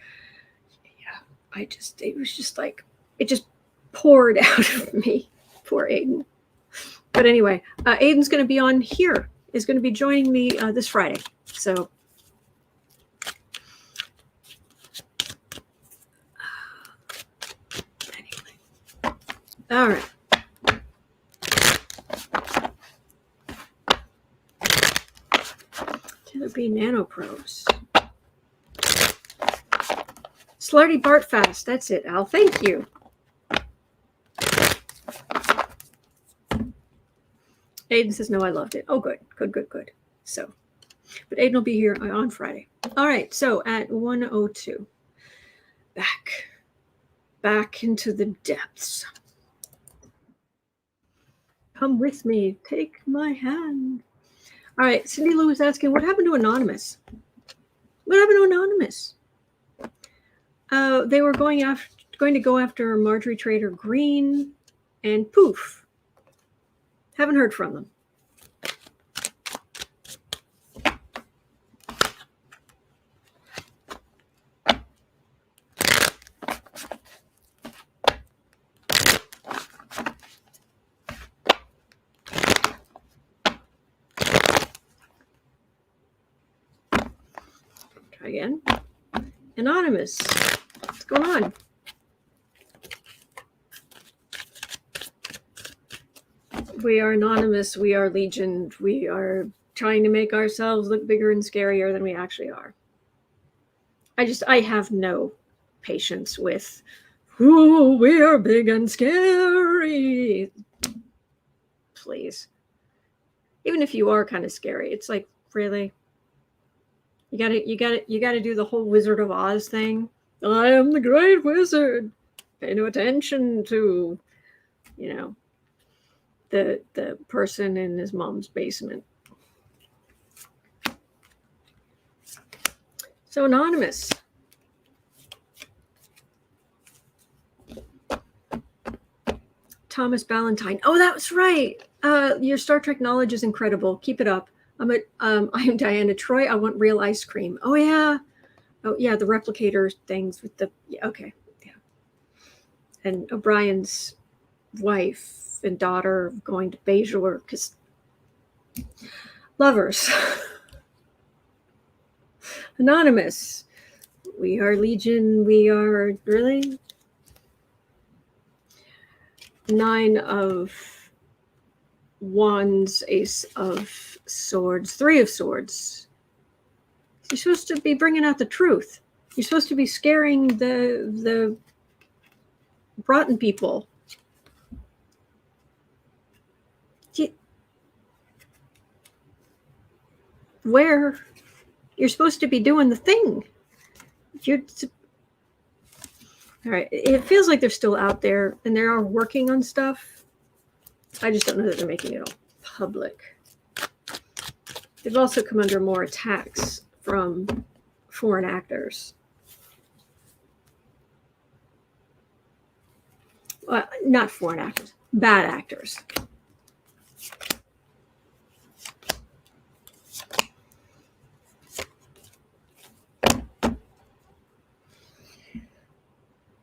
it was just like, it just poured out of me. Poor Aiden. But anyway, Aiden's going to be on here, is going to be joining me this Friday. So anyway. All right. There be nanoprobes. Slarty Bartfast. That's it, Al. Thank you. Aiden says, no, I loved it. Oh, good. Good. So, but Aiden will be here on Friday. All right. So at 1:02, back into the depths. Come with me. Take my hand. All right, Cindy Lou is asking, what happened to Anonymous? What happened to Anonymous? They were going to go after Marjorie Trader Green, and poof. Haven't heard from them. Again. Anonymous. What's going on? We are anonymous. We are legion. We are trying to make ourselves look bigger and scarier than we actually are. I have no patience with, oh, we are big and scary. Please. Even if you are kind of scary, it's like, really? You gotta do the whole Wizard of Oz thing. I am the great wizard. Pay no attention to, the person in his mom's basement. So Anonymous. Thomas Ballantyne. Oh, that was right. Your Star Trek knowledge is incredible. Keep it up. I am Diana Troy. I want real ice cream. Oh yeah. The replicator things with the okay. Yeah. And O'Brien's wife and daughter going to Bajor because lovers. Anonymous. We are legion. We are really 9 of Wands, Ace of Swords, 3 of Swords. You're supposed to be bringing out the truth. You're supposed to be scaring the rotten people. Where you're supposed to be doing the thing. All right. It feels like they're still out there and they are working on stuff. I just don't know that they're making it all public. They've also come under more attacks from foreign actors. Well, not foreign actors, bad actors.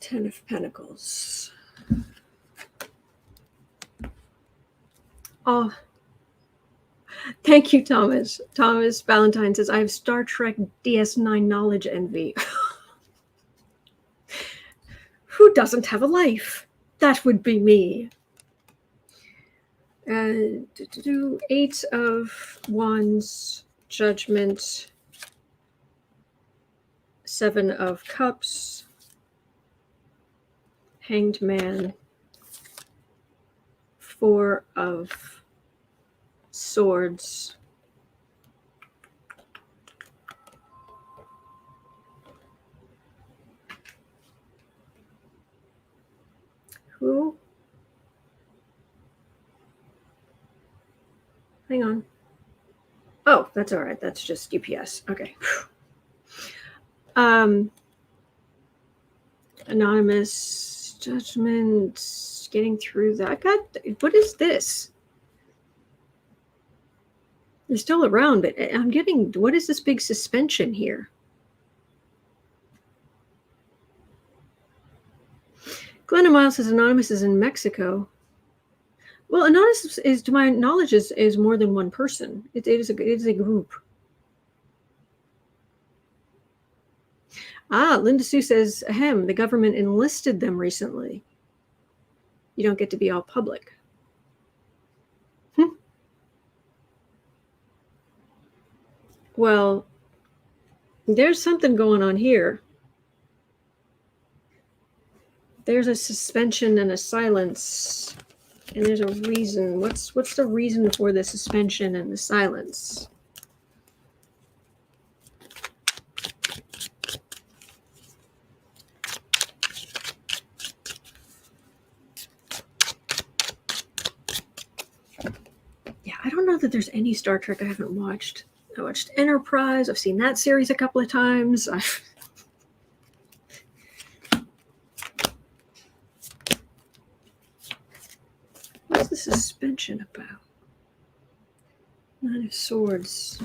Ten of Pentacles. Oh, thank you, Thomas. Thomas Valentine says, I have Star Trek DS9 knowledge envy. Who doesn't have a life? That would be me. 8 of Wands, Judgment, 7 of Cups, Hanged Man, 4 of Swords, who? Hang on. Oh, that's all right. That's just UPS. Okay. Anonymous Judgment, getting through that. I got, what is this? They're still around, but I'm getting, what is this big suspension here? Glenna Miles says Anonymous is in Mexico. Well, Anonymous is, to my knowledge, is more than one person. It is a group. Linda Sue says, ahem, the government enlisted them recently. You don't get to be all public. Well, there's something going on here. There's a suspension and a silence, and there's a reason. What's the reason for the suspension and the silence? Yeah, I don't know that there's any Star Trek I haven't watched. I watched Enterprise. I've seen that series a couple of times. What's the suspension about? 9 of Swords.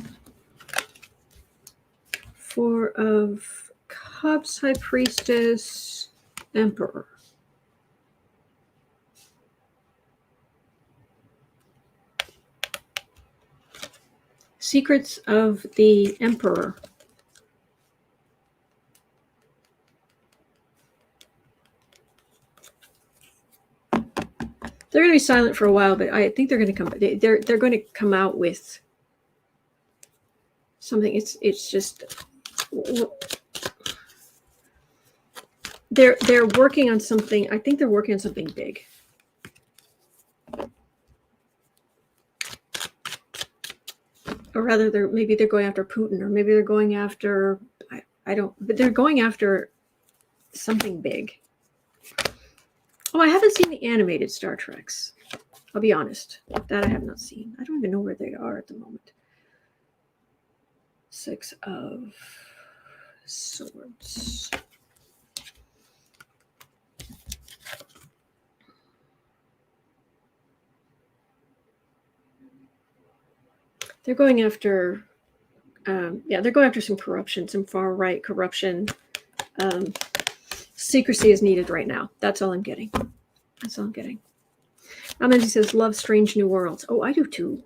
4 of Cups, High Priestess, Emperor. Secrets of the Emperor. They're going to be silent for a while, but I think they're going to come. They're going to come out with something. It's just they're working on something. I think they're working on something big. Or rather, maybe they're going after Putin, or maybe they're going after, I don't, but they're going after something big. Oh, I haven't seen the animated Star Treks. I'll be honest. That I have not seen. I don't even know where they are at the moment. 6 of Swords. They're going after, they're going after some corruption, some far right corruption. Secrecy is needed right now. That's all I'm getting. That's all I'm getting. He says, love Strange New Worlds. Oh, I do too.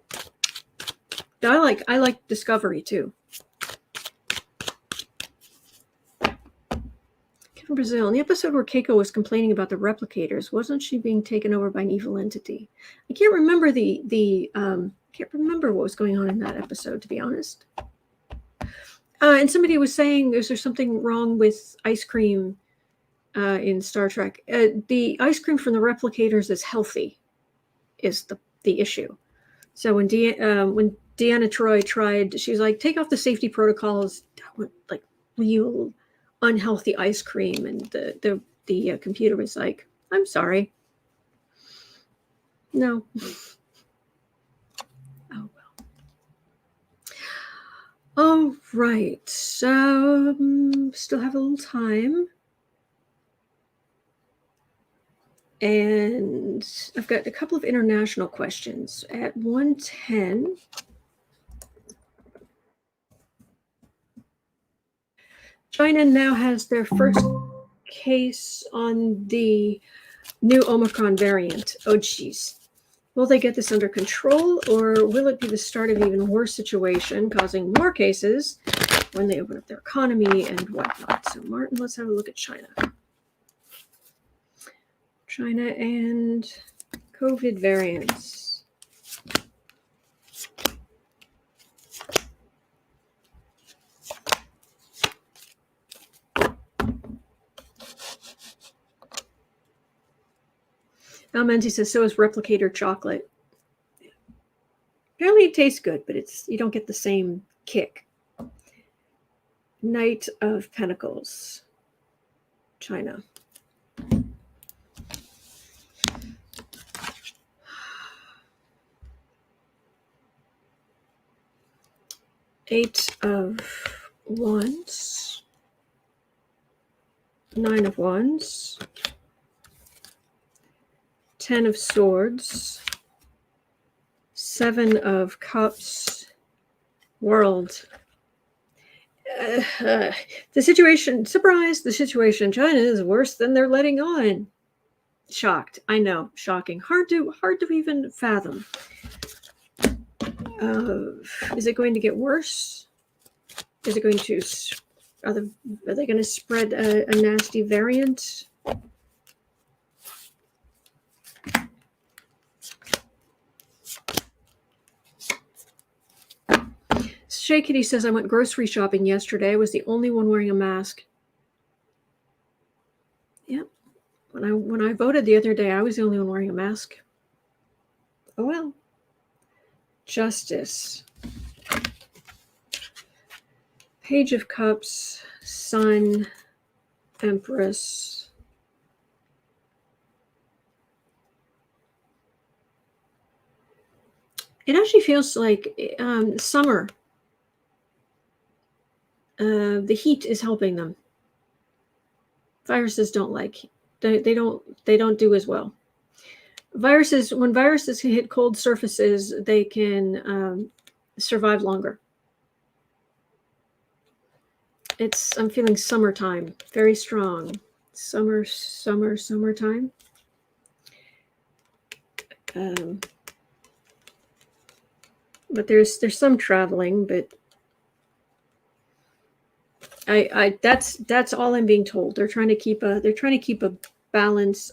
I like Discovery too. From Brazil, in the episode where Keiko was complaining about the replicators, wasn't she being taken over by an evil entity? I can't remember can't remember what was going on in that episode, to be honest. And somebody was saying, is there something wrong with ice cream in Star Trek? The ice cream from the replicators is healthy, is the issue. So when Deanna Troi tried, she was like, take off the safety protocols, like real unhealthy ice cream, and the computer was like, I'm sorry. No. Oh well. All right. So still have a little time. And I've got a couple of international questions. At 1:10, China now has their first case on the new Omicron variant. Oh, geez. Will they get this under control, or will it be the start of an even worse situation, causing more cases when they open up their economy and whatnot? So, Martin, let's have a look at China. China and COVID variants. Menzi says, so is replicator chocolate. Apparently it tastes good, but you don't get the same kick. Knight of Pentacles. China. Eight of Wands. Nine of Wands. 10 of Swords, 7 of Cups, World. The situation, surprise, the situation in China is worse than they're letting on. Shocked, I know, shocking. Hard to even fathom. Is it going to get worse? Is it going to, are they going to spread a nasty variant? Shay Kitty says, I went grocery shopping yesterday. I was the only one wearing a mask. Yep. When I voted the other day, I was the only one wearing a mask. Oh well. Justice. Page of Cups, Sun, Empress. It actually feels like summer. The heat is helping them. Viruses don't like. They don't do as well. When viruses hit cold surfaces, they can survive longer. I'm feeling summertime, very strong. Summertime. But there's some traveling, but that's all I'm being told. They're trying to keep a balance.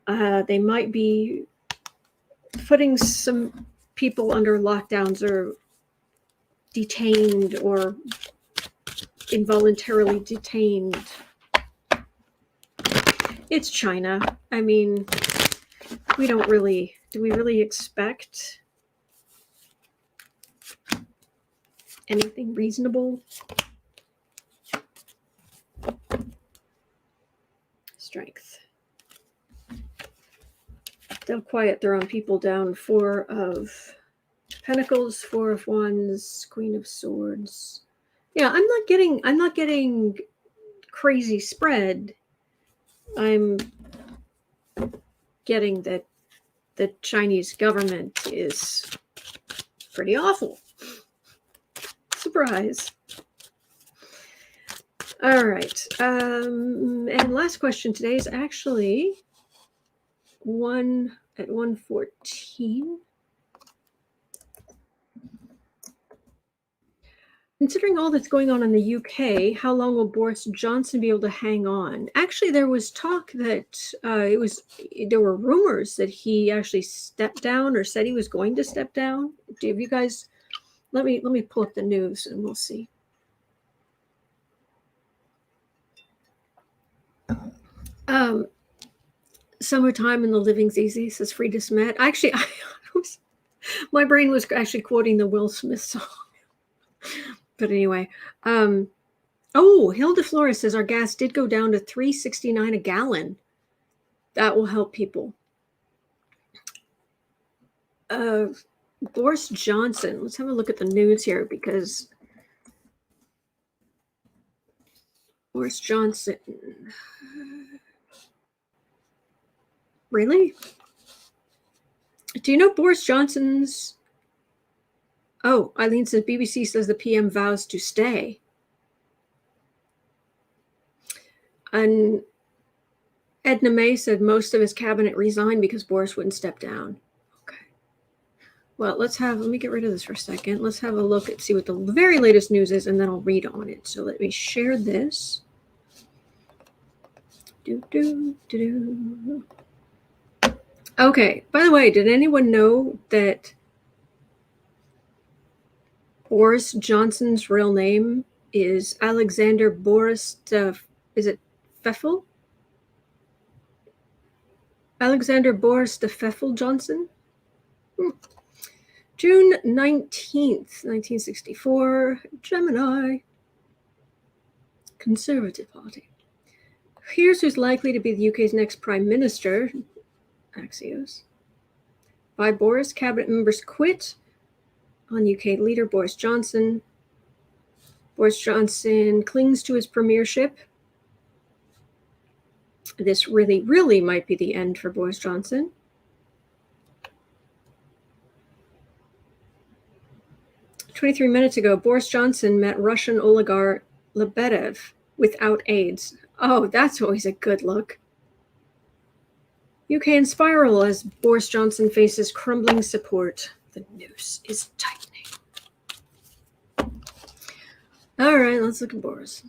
They might be putting some people under lockdowns or detained or involuntarily detained. It's China. I mean, do we really expect anything reasonable? Strength. They'll quiet their own people down. 4 of Pentacles, 4 of Wands, Queen of Swords. Yeah, I'm not getting crazy spread. I'm getting that the Chinese government is pretty awful. Surprise. All right. And last question today is actually one at 1:14. Considering all that's going on in the UK, how long will Boris Johnson be able to hang on? Actually, there was talk that there were rumors that he actually stepped down or said he was going to step down. Have you guys? Let me pull up the news and we'll see. Summertime and the living's easy, says Frida Smet. Actually, my brain was actually quoting the Will Smith song. But anyway, Hilda Flores says our gas did go down to $3.69 a gallon. That will help people. Boris Johnson. Let's have a look at the news here because Boris Johnson. Really? Do you know Boris Johnson's? Oh, Eileen says BBC says the PM vows to stay. And Edna May said most of his cabinet resigned because Boris wouldn't step down. Okay. Well, let me get rid of this for a second. Let's have a look and see what the very latest news is, and then I'll read on it. So let me share this. Okay, by the way, did anyone know that Boris Johnson's real name is Alexander Boris is it Pfeffel? Alexander Boris de Pfeffel Johnson? June 19th, 1964, Gemini, Conservative Party. Here's who's likely to be the UK's next Prime Minister, Axios. 5 Boris cabinet members quit on UK leader Boris Johnson. Boris Johnson clings to his premiership. This really, really might be the end for Boris Johnson. "23 minutes ago, Boris Johnson met Russian oligarch Lebedev without aids." Oh, that's always a good look. UK in spiral as Boris Johnson faces crumbling support. The noose is tightening. All right, let's look at Boris.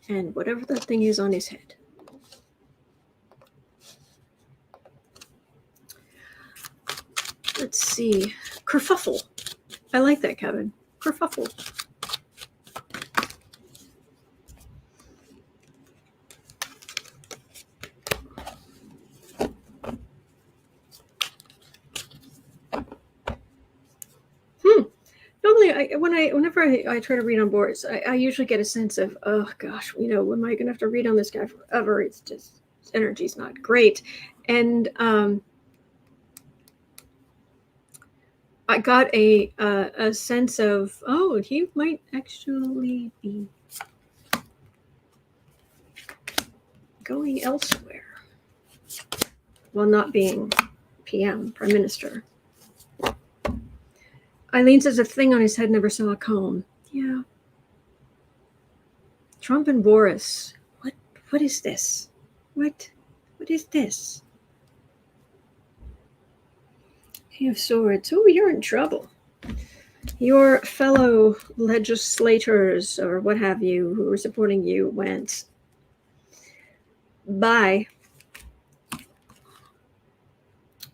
And whatever that thing is on his head. Let's see. Kerfuffle. I like that, Kevin. Kerfuffle. Normally, whenever I try to read on Boris, I usually get a sense of, oh gosh, am I going to have to read on this guy forever? It's just, his energy's not great. And I got a sense of, oh, he might actually be going elsewhere while not being PM, Prime Minister. Eileen says a thing on his head never saw a comb. Yeah. Trump and Boris. What is this? What is this? King of Swords. Oh, you're in trouble. Your fellow legislators or what have you who were supporting you went bye.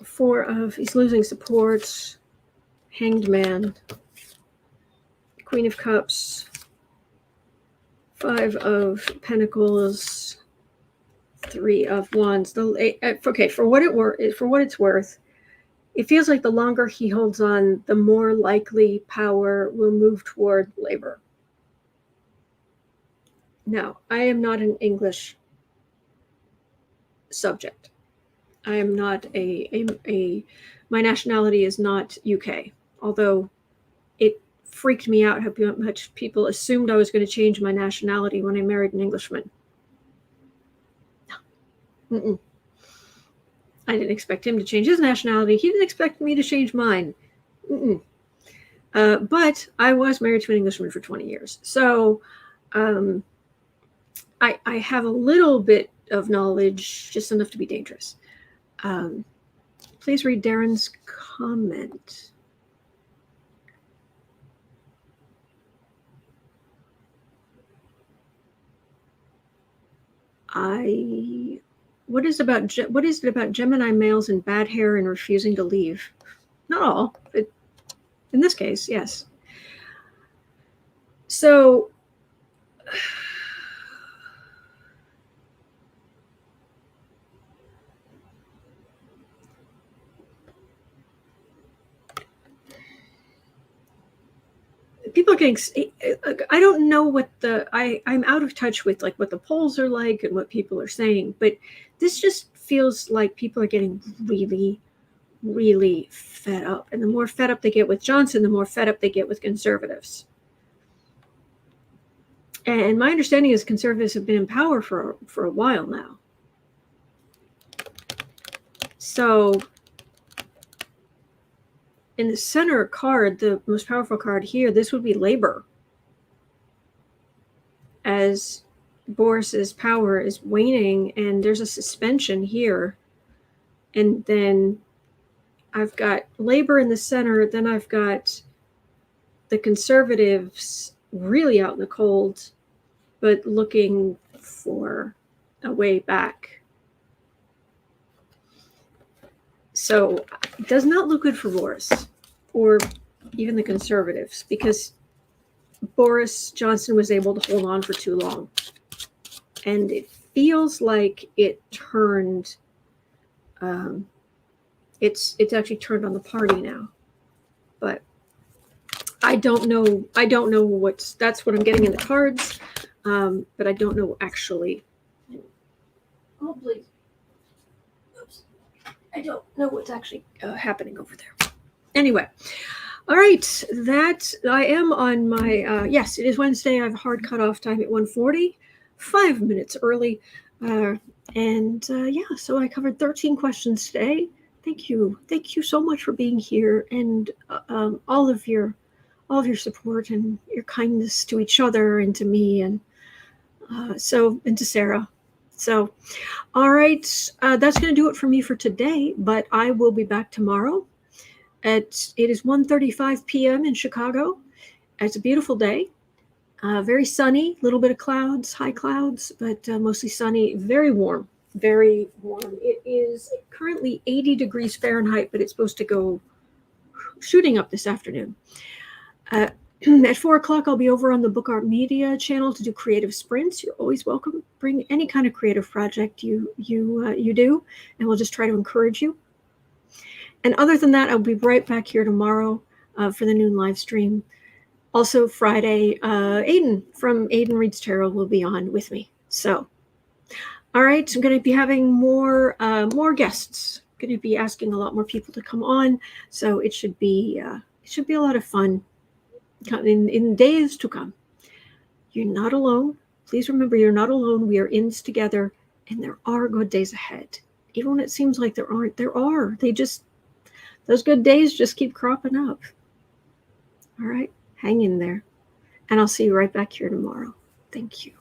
4 of he's losing support. Hanged Man, Queen of Cups, 5 of Pentacles, 3 of Wands. Okay, for what it's worth, it feels like the longer he holds on, the more likely power will move toward Labour. Now, I am not an English subject. I am not my nationality is not UK. Although it freaked me out how much people assumed I was going to change my nationality when I married an Englishman. No. I didn't expect him to change his nationality. He didn't expect me to change mine. But I was married to an Englishman for 20 years. So I have a little bit of knowledge, just enough to be dangerous. Please read Darren's comment. What is it about Gemini males and bad hair and refusing to leave? Not all, but in this case, yes. So people are getting, I don't know what I'm out of touch with like what the polls are like and what people are saying, but this just feels like people are getting really, really fed up. And the more fed up they get with Johnson, the more fed up they get with conservatives. And my understanding is conservatives have been in power for a while now. So in the center card, the most powerful card here, this would be Labour as Boris's power is waning, and there's a suspension here. And then I've got Labor in the center. Then I've got the Conservatives really out in the cold, but looking for a way back. So it does not look good for Boris or even the Conservatives, because Boris Johnson was able to hold on for too long. And it feels like it turned, it's actually turned on the party now. But I don't know that's what I'm getting in the cards. But I don't know actually. Oh, please. Oops. I don't know what's actually happening over there. Anyway, all right. That I am on my, yes, it is Wednesday. I have a hard cutoff time at 1:40, 5 minutes early. Yeah, so I covered 13 questions today. Thank you. Thank you so much for being here, and all of your support and your kindness to each other and to me, and to Sarah. So, all right, that's going to do it for me for today, but I will be back tomorrow. It is 1:35 p.m. in Chicago. It's a beautiful day, very sunny, little bit of clouds, high clouds, but mostly sunny, very warm, very warm. It is currently 80 degrees Fahrenheit, but it's supposed to go shooting up this afternoon. At 4 o'clock, I'll be over on the Book Art Media channel to do creative sprints. You're always welcome. Bring any kind of creative project you do, and we'll just try to encourage you. And other than that, I'll be right back here tomorrow for the noon live stream. Also Friday, Aiden from Aiden Reads Tarot will be on with me. So, all right, I'm going to be having more guests. Going to be asking a lot more people to come on, so it should be a lot of fun in days to come. You're not alone. Please remember, you're not alone. We are in this together, and there are good days ahead. Even when it seems like there aren't, there are. Those good days just keep cropping up. All right, hang in there, and I'll see you right back here tomorrow. Thank you.